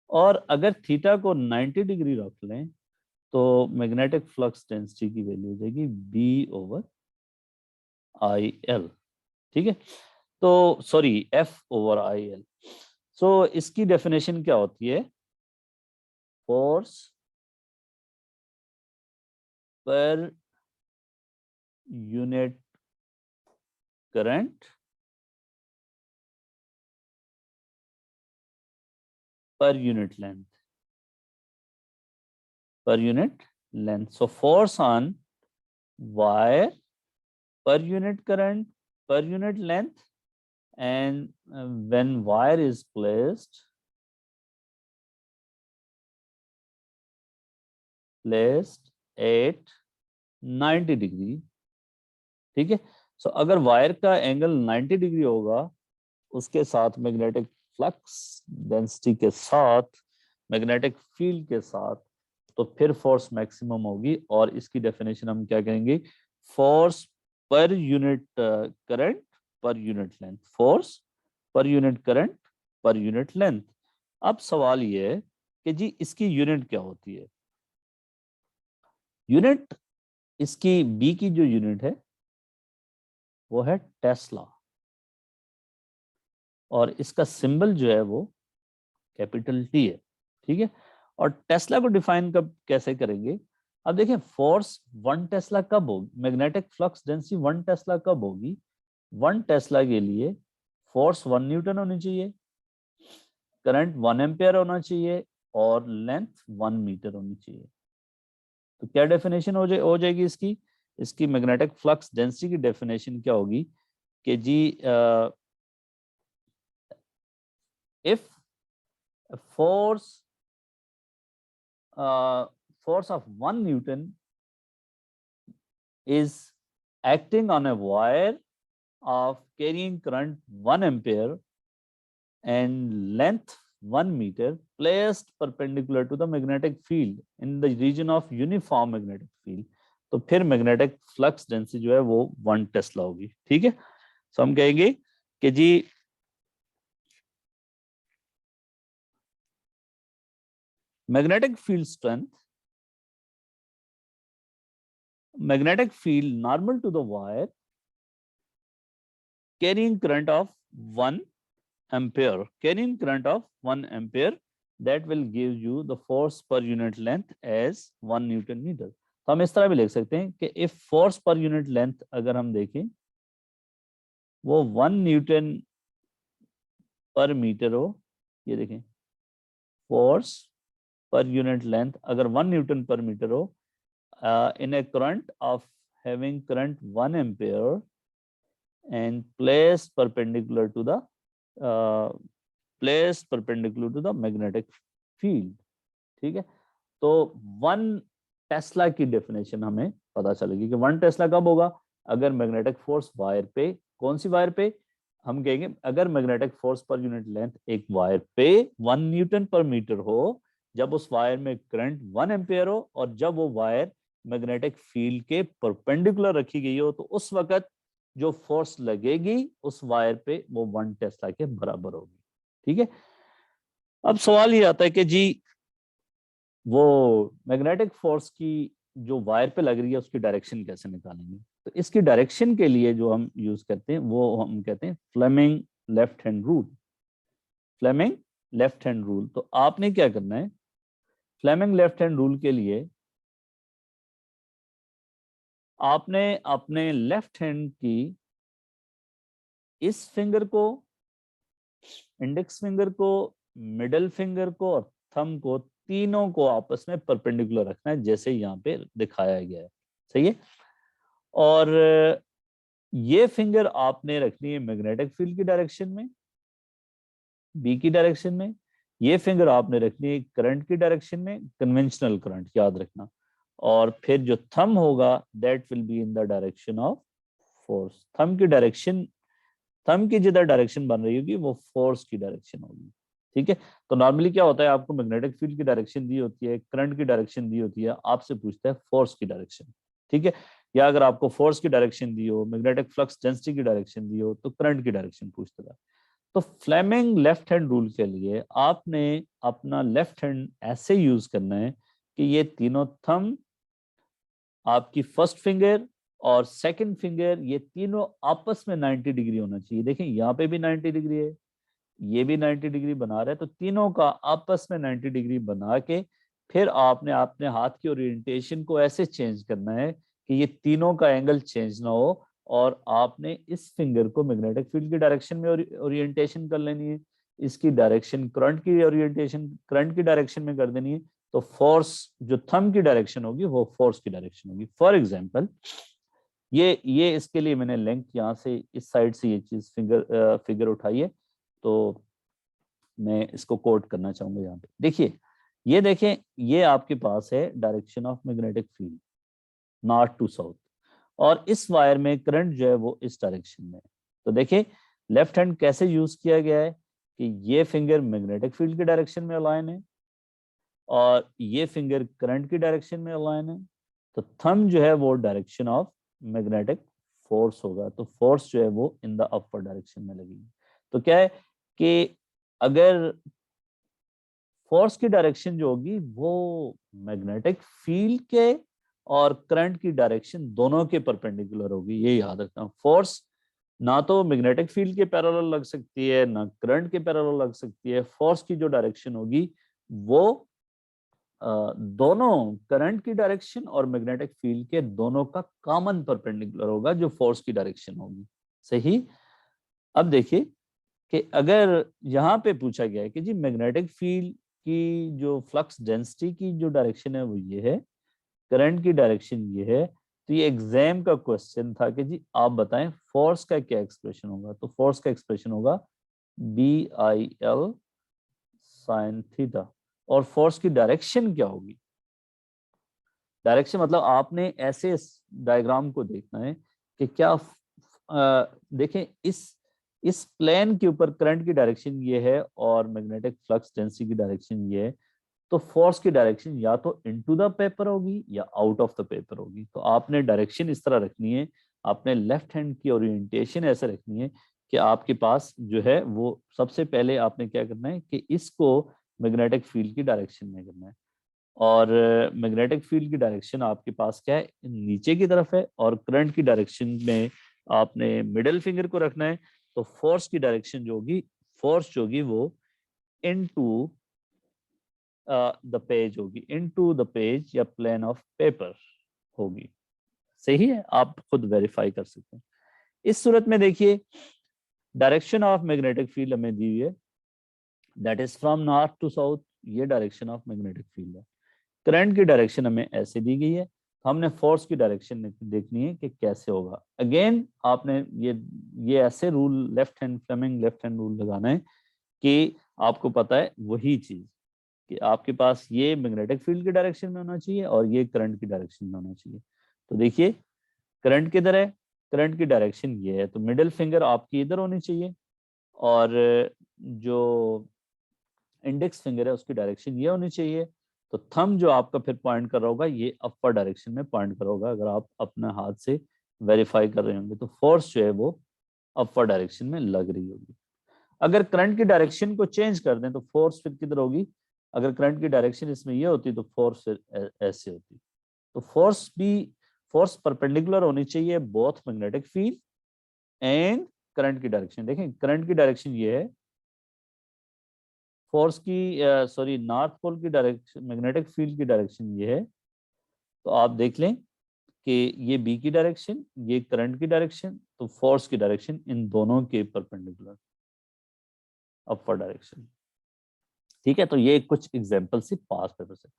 और अगर थीटा को 90 डिग्री रख लें तो मैग्नेटिक फ्लक्स डेंसिटी की वैल्यू हो जाएगी बी ओवर आई एल। ठीक है, तो sorry F over I L. So इसकी डेफिनेशन क्या होती है? Force per unit current per unit length, per unit length. So force on wire per unit current per unit length, and when wire is placed at 90 degree. ठीक है, सो अगर wire का angle 90 degree होगा उसके साथ मैग्नेटिक फ्लक्स डेंसिटी के साथ magnetic field के साथ, तो फिर फोर्स मैक्सिमम होगी। और इसकी डेफिनेशन हम क्या कहेंगे? Force per unit current per unit length, force per unit current per unit length. अब सवाल ये है कि जी इसकी यूनिट क्या होती है? यूनिट इसकी बी की जो यूनिट है वो है टेस्ला, और इसका सिंबल जो है वो कैपिटल टी है। ठीक है, और टेस्ला को डिफाइन कब कैसे करेंगे? अब देखें, फोर्स 1 टेस्ला कब होगी, मैग्नेटिक फ्लक्स डेंसिटी 1 टेस्ला कब होगी? 1 टेस्ला के लिए फोर्स 1 न्यूटन होनी चाहिए, करंट 1 एम्पियर होना चाहिए, और लेंथ 1 मीटर होनी चाहिए। तो क्या डेफिनेशन हो जाएगी इसकी? इसकी मैग्नेटिक फ्लक्स डेंसिटी की डेफिनेशन क्या होगी कि जी if force force of 1 Newton is acting on a wire of carrying current 1 ampere and length 1 meter placed perpendicular to the magnetic field in the region of uniform magnetic field, तो फिर magnetic flux density जो है वो 1 Tesla होगी। ठीक है, सो हम कहेंगे कि जी magnetic field strength, magnetic field normal to the wire carrying current of 1 ampere, carrying current of 1 ampere, that will give you the force per unit length as 1 Newton meter. तो हम इस तरह भी लिख सकते हैं कि if force per unit length अगर हम देखें वो 1 न्यूटन पर मीटर हो, ये देखें फोर्स पर यूनिट लेंथ अगर 1 न्यूटन पर मीटर हो, in a current of having current 1 ampere and placed perpendicular to the magnetic field. ठीक है, तो 1 टेस्ला की डेफिनेशन हमें पता चलेगी कि 1 टेस्ला कब होगा, अगर मैग्नेटिक फोर्स वायर पे, कौन सी वायर पे, हम कहेंगे अगर magnetic force per unit length एक वायर पे 1 न्यूटन पर मीटर हो, जब उस वायर में करंट 1 एम्पियर हो और जब वो वायर मैग्नेटिक फील्ड के परपेंडिकुलर रखी गई हो, तो उस वक्त जो फोर्स लगेगी उस वायर पे वो 1 टेस्ला के बराबर होगी। ठीक है, अब सवाल ये आता है कि जी वो मैग्नेटिक फोर्स की जो वायर पे लग रही है उसकी डायरेक्शन कैसे निकालेंगे। तो इसकी डायरेक्शन के लिए जो हम यूज करते हैं वो हम कहते हैं Fleming left hand rule. Fleming left hand rule, तो आपने क्या करना है, फ्लेमिंग लेफ्ट हैंड रूल के लिए आपने अपने लेफ्ट हैंड की इस फिंगर को, इंडेक्स फिंगर को, मिडल फिंगर को और थंब को, तीनों को आपस में परपेंडिकुलर रखना है जैसे यहाँ पे दिखाया गया है। सही है, और ये फिंगर आपने रखनी है मैग्नेटिक फील्ड की डायरेक्शन में, बी की डायरेक्शन में। ये फिंगर आपने रखनी है करंट की डायरेक्शन में, कन्वेंशनल करंट याद रखना। और फिर जो थंब होगा that will be in the direction of force. Thumb की डायरेक्शन, थंब की जिधर डायरेक्शन बन रही होगी वो फोर्स की डायरेक्शन होगी। ठीक है, तो नॉर्मली क्या होता है, आपको मैग्नेटिक फील्ड की डायरेक्शन दी होती है, करंट की डायरेक्शन दी होती है, आपसे पूछता है फोर्स की डायरेक्शन। ठीक है, या अगर आपको फोर्स की डायरेक्शन दी हो, मैग्नेटिक फ्लक्स डेंसिटी की डायरेक्शन दी हो, तो करंट की डायरेक्शन पूछता था। तो फ्लेमिंग लेफ्ट हैंड रूल के लिए आपने अपना लेफ्ट हैंड ऐसे यूज करना है कि ये तीनों थंब, आपकी फर्स्ट फिंगर और सेकंड फिंगर, ये तीनों आपस में 90 डिग्री होना चाहिए। देखें यहाँ पे भी 90 डिग्री है, ये भी 90 डिग्री बना रहा है, तो तीनों का आपस में 90 डिग्री बना के फिर आपने अपने हाथ की ओरिएंटेशन को ऐसे चेंज करना है कि ये तीनों का एंगल चेंज ना हो, और आपने इस फिंगर को मैग्नेटिक फील्ड की डायरेक्शन में ओरिएंटेशन कर लेनी है, इसकी डायरेक्शन करंट की ओरिएंटेशन करंट की डायरेक्शन में कर देनी है। तो फोर्स जो थंब की डायरेक्शन होगी वो फोर्स की डायरेक्शन होगी। फॉर एग्जांपल ये इसके लिए मैंने लेंथ यहाँ से इस साइड से ये चीज फिगर उठाई है, तो मैं इसको कोट करना चाहूंगा यहाँ पे। देखिए, ये देखें, ये आपके पास है direction of magnetic field north to south, और इस वायर में करंट जो है वो इस डायरेक्शन में है। तो देखिए लेफ्ट हैंड कैसे यूज किया गया है कि ये फिंगर मैग्नेटिक फील्ड की डायरेक्शन में अलाइन है और ये फिंगर करंट की डायरेक्शन में अलाइन है। तो थंब जो है वो डायरेक्शन ऑफ मैग्नेटिक फोर्स होगा, तो फोर्स जो है वो इन द अपर डायरेक्शन में लगेगी। तो क्या है कि अगर फोर्स की डायरेक्शन जो होगी वो मैग्नेटिक फील्ड के और करंट की डायरेक्शन दोनों के परपेंडिकुलर होगी, ये याद रखना। फोर्स ना तो मैग्नेटिक फील्ड के पैरेलल लग सकती है ना करंट के पैरेलल लग सकती है। फोर्स की जो डायरेक्शन होगी वो दोनों करंट की डायरेक्शन और मैग्नेटिक फील्ड के दोनों का कॉमन परपेंडिकुलर होगा जो फोर्स की डायरेक्शन होगी। सही, अब देखिए कि अगर यहाँ पे पूछा गया है कि जी मैग्नेटिक फील्ड की जो फ्लक्स डेंसिटी की जो डायरेक्शन है वो ये है, करंट की डायरेक्शन ये है, तो ये एग्जाम का क्वेश्चन था कि जी आप बताएं फोर्स का क्या एक्सप्रेशन होगा। तो फोर्स का एक्सप्रेशन होगा BIL sin थीटा, और फोर्स की डायरेक्शन क्या होगी। डायरेक्शन मतलब आपने ऐसे डायग्राम को देखना है कि क्या देखें इस प्लेन के ऊपर करंट की डायरेक्शन ये है और मैग्नेटिक फ्लक्स डेंसिटी की डायरेक्शन ये है, तो फोर्स की डायरेक्शन या तो इनटू द पेपर होगी या आउट ऑफ द पेपर होगी। तो आपने डायरेक्शन इस तरह रखनी है, आपने लेफ्ट हैंड की ओरिएंटेशन ऐसे रखनी है कि आपके पास जो है वो सबसे पहले आपने क्या करना है कि इसको मैग्नेटिक फील्ड की डायरेक्शन में करना है, और मैग्नेटिक फील्ड की डायरेक्शन आपके पास क्या है, नीचे की तरफ है, और करंट की डायरेक्शन में आपने मिडिल फिंगर को रखना है। तो फोर्स की डायरेक्शन जो होगी, फोर्स जो होगी वो इनटू द पेज होगी, इनटू द पेज या प्लेन ऑफ पेपर होगी। सही है, आप खुद वेरीफाई कर सकते हैं। इस सूरत में देखिए डायरेक्शन ऑफ मैग्नेटिक फील्ड हमें दी हुई है, that is from north to south, ये डायरेक्शन ऑफ मैग्नेटिक फील्ड है। करंट की डायरेक्शन हमें ऐसे दी गई है, हमने फोर्स की डायरेक्शन देखनी है कि कैसे होगा। अगेन आपने ये ऐसे rule, left hand Fleming left hand rule लगाना है कि आपको पता है वही चीज कि आपके पास ये मैग्नेटिक फील्ड की डायरेक्शन में होना चाहिए और ये करंट की डायरेक्शन में होना चाहिए। तो देखिए करंट किधर है, करंट की डायरेक्शन ये है, तो मिडिल फिंगर आपकी इधर होनी चाहिए और जो इंडेक्स फिंगर है उसकी डायरेक्शन ये होनी चाहिए। तो थंब जो आपका फिर पॉइंट कर रहा होगा ये अपर डायरेक्शन में पॉइंट कर रहा होगा, अगर आप अपने हाथ से वेरीफाई कर रहे होंगे तो फोर्स जो है वो अपर डायरेक्शन में लग रही होगी। अगर करंट की डायरेक्शन को चेंज कर दें तो फोर्स फिर किधर होगी, अगर करंट की डायरेक्शन इसमें ये होती तो फोर्स ऐसे होती। तो फोर्स परपेंडिकुलर होनी चाहिए both magnetic field and current की डायरेक्शन। देखें करंट की डायरेक्शन ये है, फोर्स की सॉरी नॉर्थ पोल की डायरेक्शन, मैग्नेटिक फील्ड की डायरेक्शन ये है। तो आप देख लें कि ये बी की डायरेक्शन, ये करंट की डायरेक्शन, तो फोर्स की डायरेक्शन इन दोनों के परपेंडिकुलर अपर डायरेक्शन। ठीक है, तो ये कुछ एग्जांपल से पास पेपर से।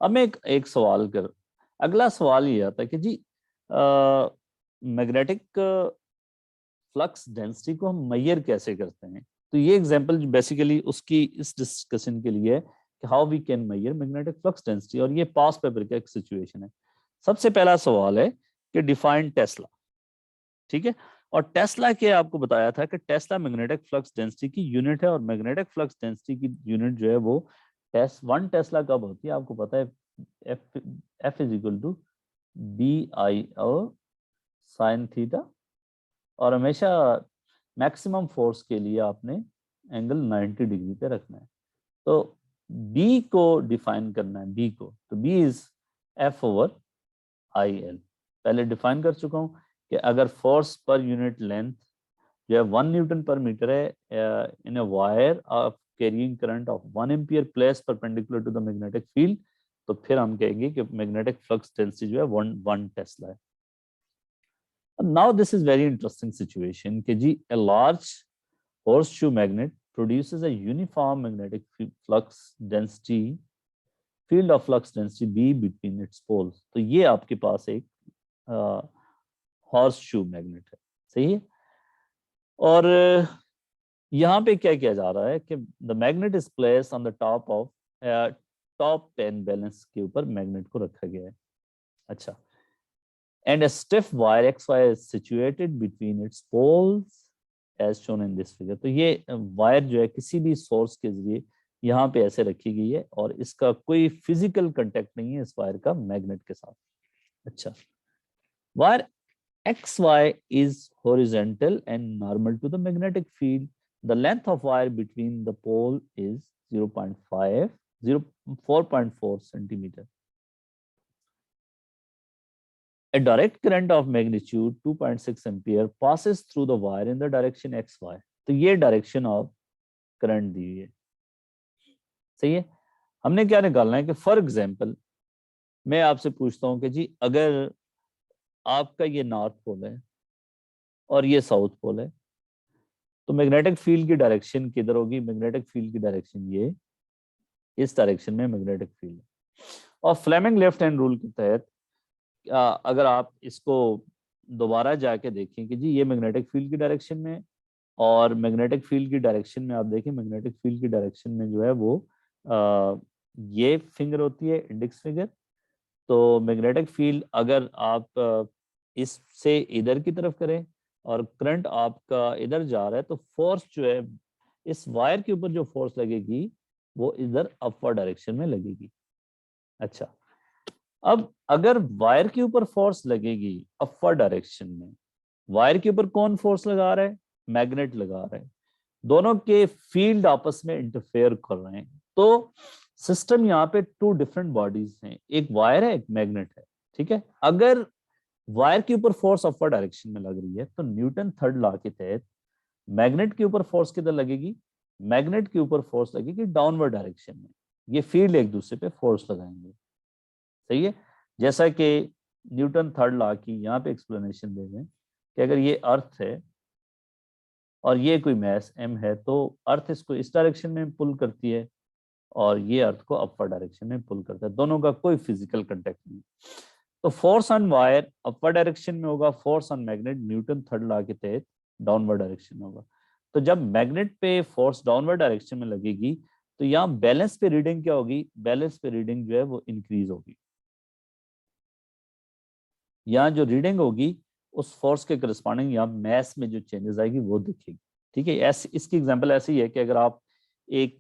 अब मैं एक सवाल कर, अगला सवाल ये आता है कि जी मैग्नेटिक फ्लक्स डेंसिटी को हम मेजर कैसे करते हैं। तो ये एग्जांपल बेसिकली उसकी इस डिस्कशन के लिए है कि how we can measure magnetic flux density, और ये पास पेपर का एक सिचुएशन है। सबसे पहला सवाल है कि डिफाइन टेस्ला। ठीक है, और टेस्ला के आपको बताया था कि टेस्ला मैग्नेटिक फ्लक्स डेंसिटी की यूनिट है, और मैग्नेटिक फ्लक्स डेंसिटी की यूनिट जो है वो वन टेस्ला कब होती है आपको पता है, F is equal to B I O sine theta, और हमेशा मैक्सिमम फोर्स के लिए आपने एंगल 90 डिग्री पे रखना है। तो बी को डिफाइन करना है, बी को, तो B is F over I L. पहले डिफाइन कर चुका हूं कि अगर फोर्स पर यूनिट लेंथ जो है 1 न्यूटन पर मीटर है in a wire of carrying current of 1 ampere place perpendicular to the magnetic field, तो फिर हम कहेंगे कि मैग्नेटिक फ्लक्स डेंसिटी जो है 1 टेस्ला है। Now this is very interesting situation कि जी a large horseshoe magnet produces a uniform magnetic flux density, field of flux density B between its poles। तो ये आपके पास एक horseshoe magnet है, सही है। और यहाँ पे क्या किया जा रहा है कि the magnet is placed on the top of top pan balance के ऊपर मैग्नेट को रखा गया है। अच्छा, and a stiff wire XY is situated between its poles as shown in this figure। तो ये वायर जो है किसी भी सोर्स के जरिए यहाँ पे ऐसे रखी गई है और इसका कोई फिजिकल कांटेक्ट नहीं है इस वायर का मैग्नेट के साथ। अच्छा, wire XY is horizontal and normal to the magnetic field। The length of wire between the pole is 4.4 centimeter। A direct current of magnitude 2.6 ampere passes through the wire in the direction XY। तो ये direction of current दी हुई है, सही है। हमने क्या निकालना है कि फॉर एग्जांपल मैं आपसे पूछता हूं कि जी अगर आपका ये नॉर्थ पोल है और ये साउथ पोल है, तो मैग्नेटिक फील्ड की डायरेक्शन किधर होगी, मैग्नेटिक फील्ड की डायरेक्शन ये इस डायरेक्शन में मैग्नेटिक फील्ड है। और फ्लेमिंग लेफ्ट हैंड रूल के तहत अगर आप इसको दोबारा जाके देखें कि जी ये मैग्नेटिक फील्ड की डायरेक्शन में, और मैग्नेटिक फील्ड की डायरेक्शन में आप देखें मैग्नेटिक फील्ड की डायरेक्शन में जो है वो ये फिंगर होती है इंडेक्स फिंगर। तो मैग्नेटिक फील्ड अगर आप इससे इधर की तरफ करें और करंट आपका इधर जा रहा है, तो फोर्स जो है इस वायर के ऊपर जो फोर्स लगेगी वो इधर अपवर्ड डायरेक्शन में लगेगी। अच्छा, अब अगर वायर के ऊपर फोर्स लगेगी अपवर्ड डायरेक्शन में, वायर के ऊपर कौन फोर्स लगा रहा है, मैग्नेट लगा रहा है, दोनों के फील्ड आपस में इंटरफेयर कर रहे हैं। तो सिस्टम यहाँ पे टू डिफरेंट बॉडीज हैं, एक वायर है एक मैग्नेट है। ठीक है, अगर वायर के ऊपर फोर्स अपवर्ड डायरेक्शन में लग रही है तो न्यूटन थर्ड लॉ के तहत मैग्नेट के ऊपर फोर्स किधर लगेगी, मैग्नेट के ऊपर फोर्स लगेगी डाउनवर्ड डायरेक्शन में। ये फील्ड एक दूसरे पे फोर्स लगाएंगे, सही है। जैसा कि न्यूटन थर्ड लॉ की यहाँ पे एक्सप्लेनेशन दे दें कि अगर ये अर्थ है और ये कोई मैस m है, तो अर्थ इसको इस डायरेक्शन में पुल करती है और ये अर्थ को अपर डायरेक्शन में पुल करता है, दोनों का कोई फिजिकल कांटेक्ट नहीं। तो force on wire upward direction में होगा, force on magnet Newton third law के तहत डाउनवर्ड डायरेक्शन में होगा। तो जब मैग्नेट पे फोर्स डाउनवर्ड डायरेक्शन में लगेगी तो यहाँ बैलेंस पे रीडिंग क्या होगी, बैलेंस पे रीडिंग जो है वो इंक्रीज होगी। यहाँ जो रीडिंग होगी उस फोर्स के करस्पॉन्डिंग यहाँ मैस में जो चेंजेस आएगी वो दिखेगी। ठीक है, ऐसे इसकी एग्जांपल ऐसी है कि अगर आप एक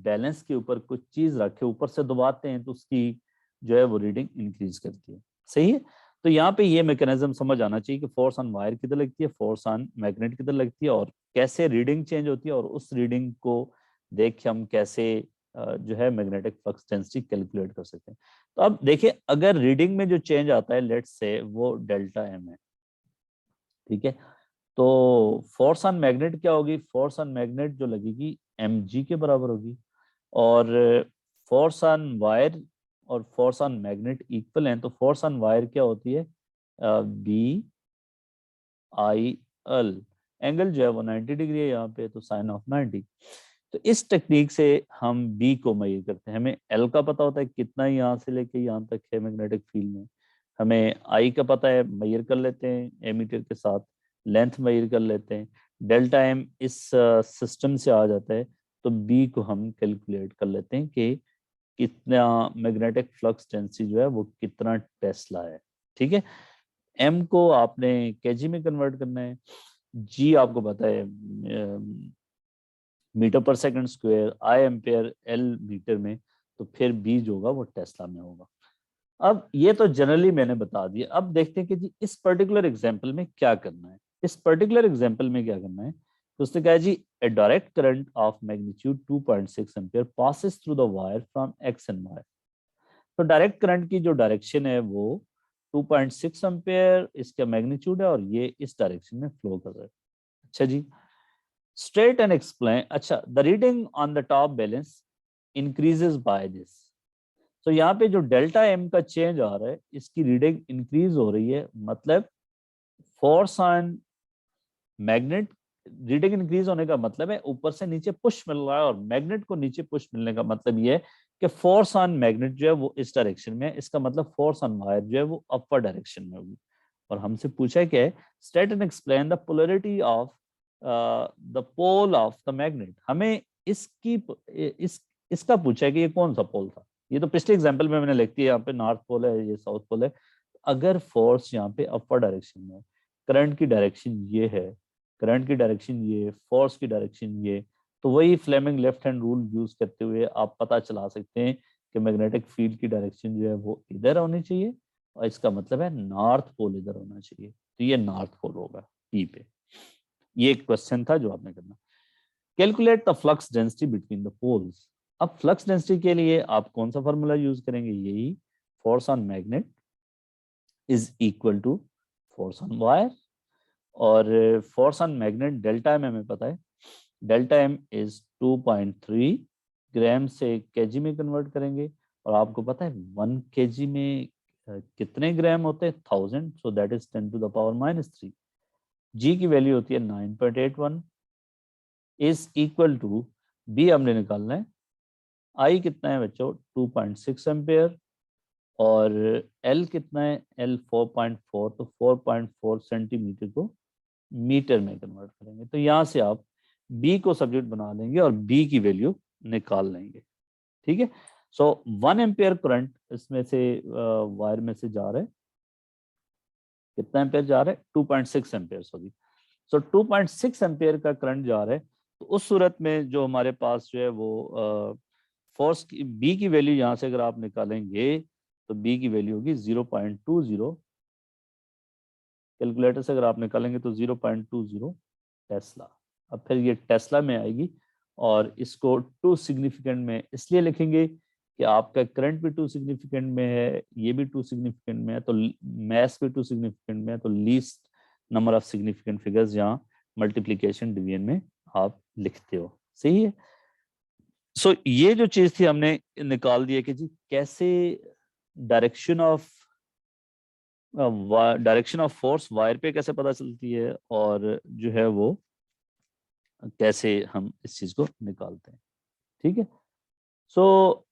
बैलेंस के ऊपर कुछ चीज रखे ऊपर से दबाते हैं तो उसकी जो है वो रीडिंग इंक्रीज करती है। सही है, तो यहाँ पे ये मैकेनिज्म समझ आना चाहिए कि फोर्स ऑन वायर किधर लगती है, फोर्स ऑन मैग्नेट किधर लगती है और कैसे रीडिंग चेंज होती है, और उस रीडिंग को देख के हम कैसे जो है मैग्नेटिक फ्लक्स डेंसिटी कैलकुलेट कर सकते हैं। तो अब देखिए, अगर रीडिंग में जो चेंज आता है लेट्स से वो डेल्टा एम है, ठीक है, तो फोर्स ऑन मैग्नेट क्या होगी, फोर्स ऑन मैग्नेट जो लगेगी एम जी के बराबर होगी, और फोर्स ऑन वायर और फोर्स ऑन मैग्नेट इक्वल हैं, तो फोर्स ऑन वायर क्या होती है, बी आई एल, एंगल जो है वो 90 डिग्री है यहाँ पे, तो साइन ऑफ 90। तो इस टेक्निक से हम बी को मेजर करते हैं, हमें एल का पता होता है कितना यहाँ से लेके यहाँ तक है मैग्नेटिक फील्ड में, हमें आई का पता है, मेजर कर लेते हैं एमीटर के साथ, लेंथ मेजर कर लेते हैं, डेल्टा एम इस सिस्टम से आ जाता है, तो बी को हम कैलकुलेट कर लेते हैं कि कितना मैग्नेटिक फ्लक्स डेंसिटी जो है वो कितना टेस्ला है। ठीक है, एम को आपने केजी में कन्वर्ट करना है, जी आपको पता है मीटर पर सेकंड स्क्वायर, आई एम्पेयर, एल मीटर में, तो फिर बी जो होगा वो टेस्ला में होगा। अब ये तो जनरली मैंने बता दिया, अब देखते हैं कि जी इस पर्टिकुलर एग्जांपल में क्या करना है। इस पर्टिकुलर एग्जांपल में क्या करना है, तो उसने कहा जी a direct current of magnitude 2.6 ampere passes through the wire from X and Y. तो डायरेक्ट करंट की जो डायरेक्शन है वो 2.6 एम्पियर इसका मैग्नीट्यूड है और ये इस डायरेक्शन में फ्लो कर रहा है। अच्छा जी, स्ट्रेट एंड एक्सप्लेन, अच्छा the reading on the top balance increases by this. तो यहाँ पे जो डेल्टा एम का चेंज आ रहा है इसकी रीडिंग इंक्रीज हो रही है, मतलब force on magnet, reading increase होने का मतलब है ऊपर से नीचे पुश मिल रहा है, और मैग्नेट को नीचे पुश मिलने का मतलब ये है कि फोर्स ऑन मैग्नेट जो है वो इस डायरेक्शन में है, इसका मतलब फोर्स ऑन वायर जो है वो अपर डायरेक्शन में होगी। और हमसे पूछा क्या है, state and explain the polarity of the pole of the magnet. हमें इसका पूछा है कि ये कौन सा पोल था। ये तो पिछले एग्जांपल में मैंने लिख दिया, यहाँ पे नॉर्थ पोल है, ये साउथ पोल है। अगर फोर्स यहाँ पे अपर डायरेक्शन में, करंट की डायरेक्शन ये है, करंट की डायरेक्शन ये, फोर्स की डायरेक्शन ये, तो वही Fleming left hand rule use करते हुए आप पता चला सकते हैं कि मैग्नेटिक फील्ड की डायरेक्शन जो है वो इधर होनी चाहिए, और इसका मतलब है नॉर्थ पोल इधर होना चाहिए, तो ये नॉर्थ पोल होगा पी पे। ये एक क्वेश्चन था जो आपने करना। Calculate the flux density between the poles. अब फ्लक्स डेंसिटी के लिए आप कौन सा फॉर्मूला यूज करेंगे, यही force on magnet is equal to force on wire, और force on magnet delta M हमें पता है, डेल्टा एम इज 2.3 ग्राम से केजी में कन्वर्ट करेंगे, और आपको पता है 1 केजी में कितने ग्राम होते हैं, 1000, so that is 10 to the power -3। G की वैल्यू होती है 9.81 इज इक्वल टू, बी हमने निकालना है, आई कितना है बच्चों 2.6 एम्पेयर, और एल कितना है, एल 4.4, तो 4.4 सेंटीमीटर को मीटर में कन्वर्ट करेंगे, तो यहाँ से आप बी को सब्जेक्ट बना लेंगे और बी की वैल्यू निकाल लेंगे। ठीक है, सो 1 एम्पेयर करंट इसमें से वायर में से जा रहा है, कितना एम्पेयर जा रहा है, 2.6 एम्पेयर, सॉरी, सो 2.6 एम्पेयर का करंट जा रहा है। तो उस सूरत में जो हमारे पास जो है वो फोर्स की बी की वैल्यू यहाँ से अगर आप निकालेंगे तो बी की वैल्यू होगी 0.20, कैलकुलेटर से अगर आप निकालेंगे तो 0.20 टेस्ला। अब फिर ये टेस्ला में आएगी, और इसको टू सिग्निफिकेंट में इसलिए लिखेंगे कि आपका करंट भी टू सिग्निफिकेंट में है, ये भी टू सिग्निफिकेंट में है, तो मैस भी टू सिग्निफिकेंट में है, तो least number of significant figures यहाँ मल्टीप्लीकेशन डिवीजन में आप लिखते हो। सही है, सो ये जो चीज थी हमने निकाल दिया कि जी कैसे डायरेक्शन ऑफ फोर्स वायर पे कैसे पता चलती है, और जो है वो कैसे हम इस चीज को निकालते हैं। ठीक है, सो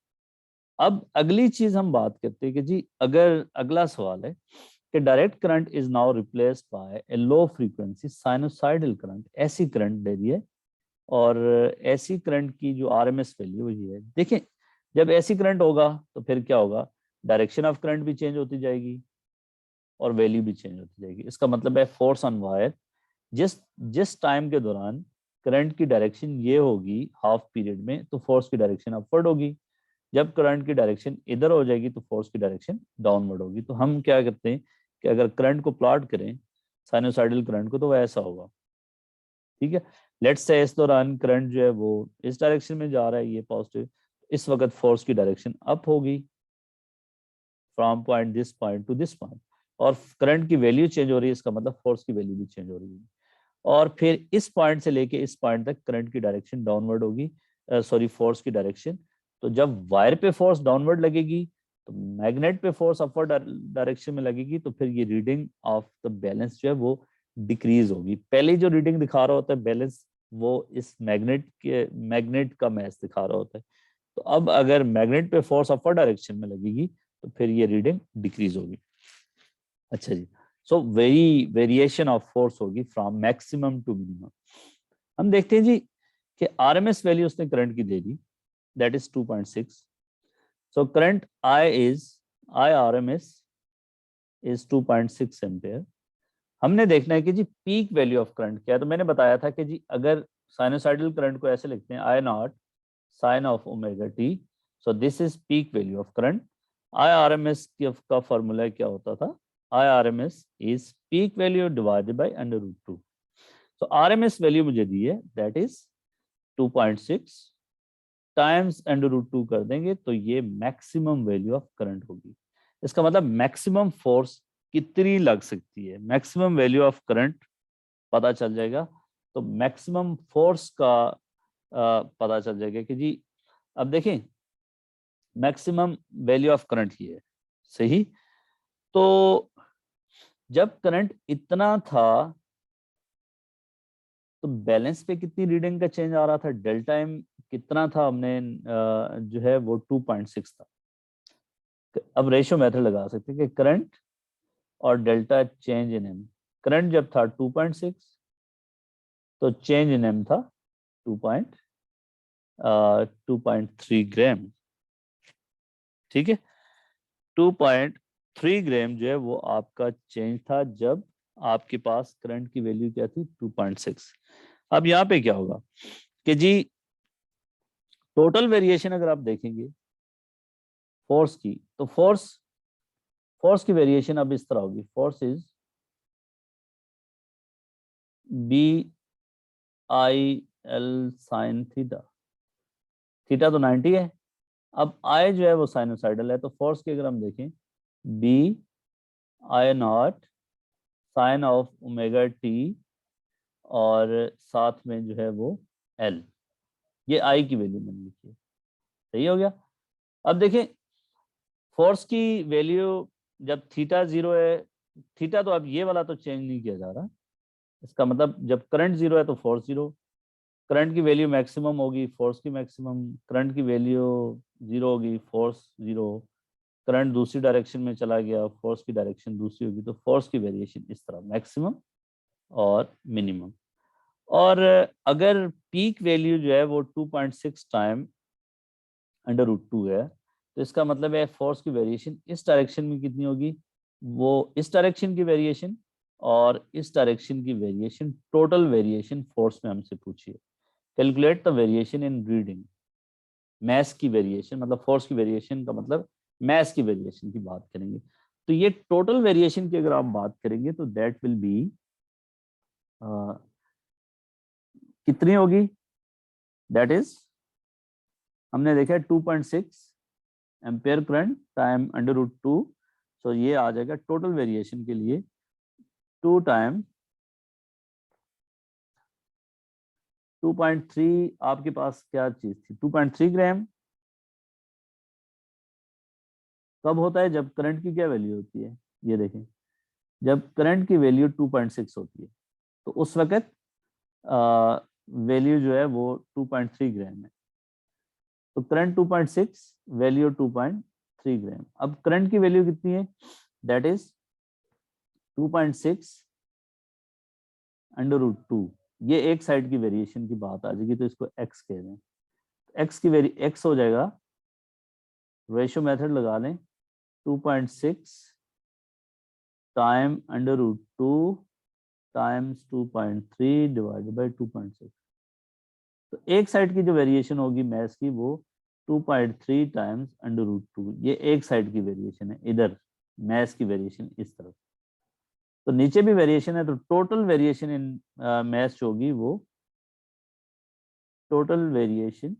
अब अगली चीज हम बात करते हैं कि जी अगर अगला सवाल है कि direct current is now replaced by A low frequency sinusoidal current, ऐसी करंट दे दी है और ऐसी करंट की जो आरएमएस वैल्यू ये है। देखें, जब ऐसी करंट होगा तो फिर क्या होगा, डायरेक्शन ऑफ करंट भी चेंज होती जाएगी और वैल्यू भी चेंज होती जाएगी। इसका मतलब है फोर्स ऑन वायर, जिस जिस टाइम के दौरान करंट की डायरेक्शन ये होगी हाफ पीरियड में, तो फोर्स की डायरेक्शन अपवर्ड होगी। जब करंट की डायरेक्शन इधर हो जाएगी तो फोर्स की डायरेक्शन डाउनवर्ड होगी। तो हम क्या करते हैं कि अगर करंट को प्लॉट करें, साइनोसाइडल करंट को, तो वह ऐसा होगा। ठीक है, लेट्स से इस दौरान करंट जो है वो इस डायरेक्शन में जा रहा है, ये पॉजिटिव, इस वक्त फोर्स की डायरेक्शन अप होगी from point this point two this point, और करंट की वैल्यू चेंज हो रही है, इसका मतलब फोर्स की वैल्यू भी चेंज हो रही है। और फिर इस पॉइंट से लेके इस पॉइंट तक करंट की डायरेक्शन डाउनवर्ड होगी, सॉरी फोर्स की डायरेक्शन। तो जब वायर पे फोर्स डाउनवर्ड लगेगी तो मैग्नेट पे फोर्स अपवर्ड डायरेक्शन में लगेगी, तो फिर ये रीडिंग ऑफ द बैलेंस जो है वो डिक्रीज होगी। पहले जो रीडिंग दिखा रहा होता है बैलेंस, वो इस मैग्नेट का मैच दिखा रहा होता है। तो अब अगर मैग्नेट पे फोर्स अपवर्ड डायरेक्शन में लगेगी तो फिर ये रीडिंग डिक्रीज होगी। अच्छा जी, सो वेरिएशन ऑफ फोर्स होगी फ्रॉम मैक्सिमम टू मिनिमम। हम देखते हैं जी कि आरएमएस वैल्यू उसने करंट की दे दी, that is 2.6। So current I RMS is 2.6 ampere. हमने देखना है कि जी पीक वैल्यू ऑफ करंट क्या है। तो मैंने बताया था कि जी अगर साइनोसाइडल करंट को ऐसे लिखते हैं, I not sine of omega T, so this is peak value of current. I R M S का फॉर्मूला क्या होता था, I R M S is peak value divided by √2। तो आर एम एस वैल्यू मुझे दी है, that is 2.6 times √2 कर देंगे तो ये मैक्सिमम वैल्यू ऑफ करंट होगी। इसका मतलब मैक्सिमम फोर्स कितनी लग सकती है, मैक्सिमम वैल्यू ऑफ करंट पता चल जाएगा। तो मैक्सिमम फोर्स का पता चल जाएगा कि जी, अब देखें मैक्सिमम वैल्यू ऑफ करंट ही है, सही। तो जब करंट इतना था तो बैलेंस पे कितनी रीडिंग का चेंज आ रहा था, डेल्टा एम कितना था, हमने जो है वो 2.6 था। अब रेशियो मेथड लगा सकते हैं कि करंट और delta change in M. Current जब था 2.6 तो चेंज इन एम था 2.3 ग्राम। ठीक है, 2.3 ग्राम जो है वो आपका चेंज था जब आपके पास करंट की वैल्यू क्या थी, 2.6। अब यहाँ पे क्या होगा कि जी टोटल वेरिएशन अगर आप देखेंगे फोर्स की, तो फोर्स की वेरिएशन अब इस तरह होगी, force is B I L sine theta. Theta तो 90 है। अब आई जो है वो साइनोसाइडल है, तो फोर्स की अगर हम देखें, B I not sine of omega T, और साथ में जो है वो एल, ये आई की वैल्यू मैंने लिखी है। सही हो गया। अब देखें फोर्स की वैल्यू जब थीटा 0 है, थीटा तो अब ये वाला तो चेंज नहीं किया जा रहा, इसका मतलब जब करंट 0 है तो फोर्स 0, करंट की वैल्यू मैक्सिमम होगी, फोर्स की मैक्सिमम, करंट की वैल्यू 0 होगी, फोर्स 0, करंट दूसरी डायरेक्शन में चला गया, फोर्स की डायरेक्शन दूसरी होगी, तो फोर्स की वेरिएशन इस तरह मैक्सिमम और मिनिमम। और अगर पीक वैल्यू जो है वो 2.6 टाइम √2 है, तो इसका मतलब है फोर्स की वेरिएशन इस डायरेक्शन में कितनी होगी, वो इस डायरेक्शन की वेरिएशन और इस डायरेक्शन की वेरिएशन, टोटल वेरिएशन फोर्स में हमसे पूछिए। Calculate the variation in reading, mass की वेरिएशन, मतलब फोर्स की वेरिएशन का मतलब मैस की वेरिएशन की बात करेंगे। तो ये टोटल वेरिएशन की अगर आप बात करेंगे तो दैट विल बी कितनी होगी, दैट इज हमने देखा 2.6 एम्पेयर करंट टाइम √2। सो ये आ जाएगा टोटल वेरिएशन के लिए 2 टाइम 2.3, आपके पास क्या चीज थी, 2.3 ग्राम। कब होता है, जब करंट की क्या वैल्यू होती है, ये देखें, जब करंट की वैल्यू 2.6 होती है तो उस वक्त वैल्यू जो है वो 2.3 ग्राम है। तो करंट 2.6, वैल्यू 2.3 ग्राम। अब करंट की वैल्यू कितनी है, दैट इज 2.6 अंडर रूट 2। ये एक साइड की वेरिएशन की बात आ जाएगी, तो इसको x कह दें। x की वेरी x हो जाएगा, रेशियो मेथड लगा लें, 2.6 time under root 2 times 2.3 divided by 2.6। तो एक साइड की जो वेरिएशन होगी मैथ्स की वो 2.3 टाइम्स अंडर रूट 2, ये एक साइड की वेरिएशन है, इधर मैथ्स की वेरिएशन इस तरफ। तो नीचे भी वेरिएशन है, तो टोटल वेरिएशन इन मैथ्स होगी वो total variation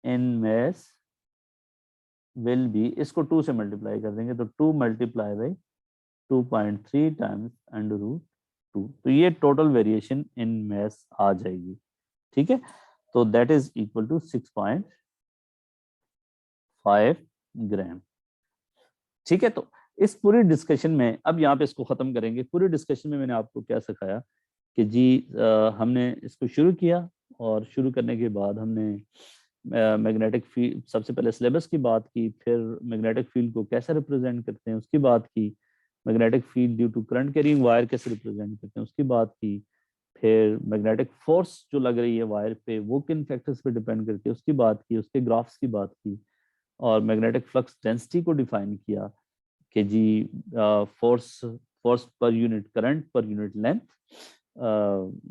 in maths will be, इसको 2 से मल्टीप्लाई कर देंगे तो 2 multiply by 2.3 times under root 2, तो ये टोटल वेरिएशन इन मैथ्स आ जाएगी। ठीक है, तो that is equal to 6.5 gram. ठीक है, तो इस पूरी डिस्कशन में, अब यहाँ पे इसको खत्म करेंगे। पूरी डिस्कशन में मैंने आपको क्या सिखाया कि जी हमने इसको शुरू किया, और शुरू करने के बाद हमने मैग्नेटिक फील्ड, सबसे पहले सिलेबस की बात की, फिर मैग्नेटिक फील्ड को कैसे रिप्रेजेंट करते हैं उसकी बात की, magnetic field due to current carrying wire कैसे रिप्रेजेंट करते हैं उसकी बात की, फिर मैग्नेटिक फोर्स जो लग रही है वायर पे वो किन फैक्टर्स पे डिपेंड करती है उसकी बात की, उसके ग्राफ्स की बात की, और मैग्नेटिक फ्लक्स डेंसिटी को डिफाइन किया कि जी force force per unit current per unit length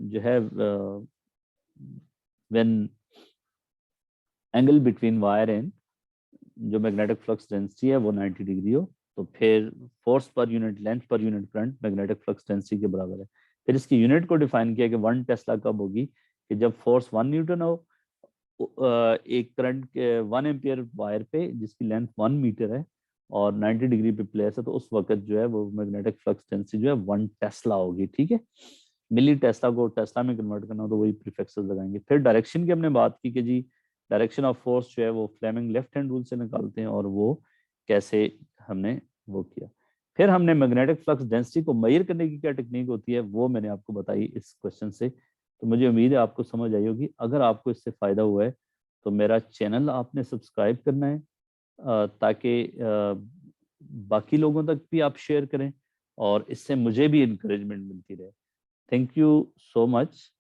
जो है when angle between wire and जो मैग्नेटिक फ्लक्स डेंसिटी है वो 90 डिग्री हो, तो फिर force per unit length per unit current magnetic flux density के बराबर है। फिर इसकी यूनिट को डिफाइन किया कि 1 टेस्ला कब होगी, कि जब फोर्स 1 न्यूटन हो एक करंट के 1 एम्पियर वायर पे जिसकी लेंथ 1 मीटर है और 90 डिग्री पे प्लेस है, तो उस वक्त जो है वो मैग्नेटिक फ्लक्स डेंसिटी जो है 1 टेस्ला होगी। ठीक है, मिली टेस्ला को टेस्ला में कन्वर्ट करना हो तो वही प्रीफिक्सेस लगाएंगे। फिर डायरेक्शन की हमने बात की कि जी डायरेक्शन ऑफ फोर्स जो है वो फ्लेमिंग लेफ्ट हैंड रूल से निकालते हैं, और वो कैसे हमने वो किया। फिर हमने मैग्नेटिक फ्लक्स डेंसिटी को मेजर करने की क्या टेक्निक होती है वो मैंने आपको बताई इस क्वेश्चन से। तो मुझे उम्मीद है आपको समझ आई होगी। अगर आपको इससे फ़ायदा हुआ है तो मेरा चैनल आपने सब्सक्राइब करना है, ताकि बाकी लोगों तक भी आप शेयर करें, और इससे मुझे भी इंकरेजमेंट मिलती रहे। Thank you so much.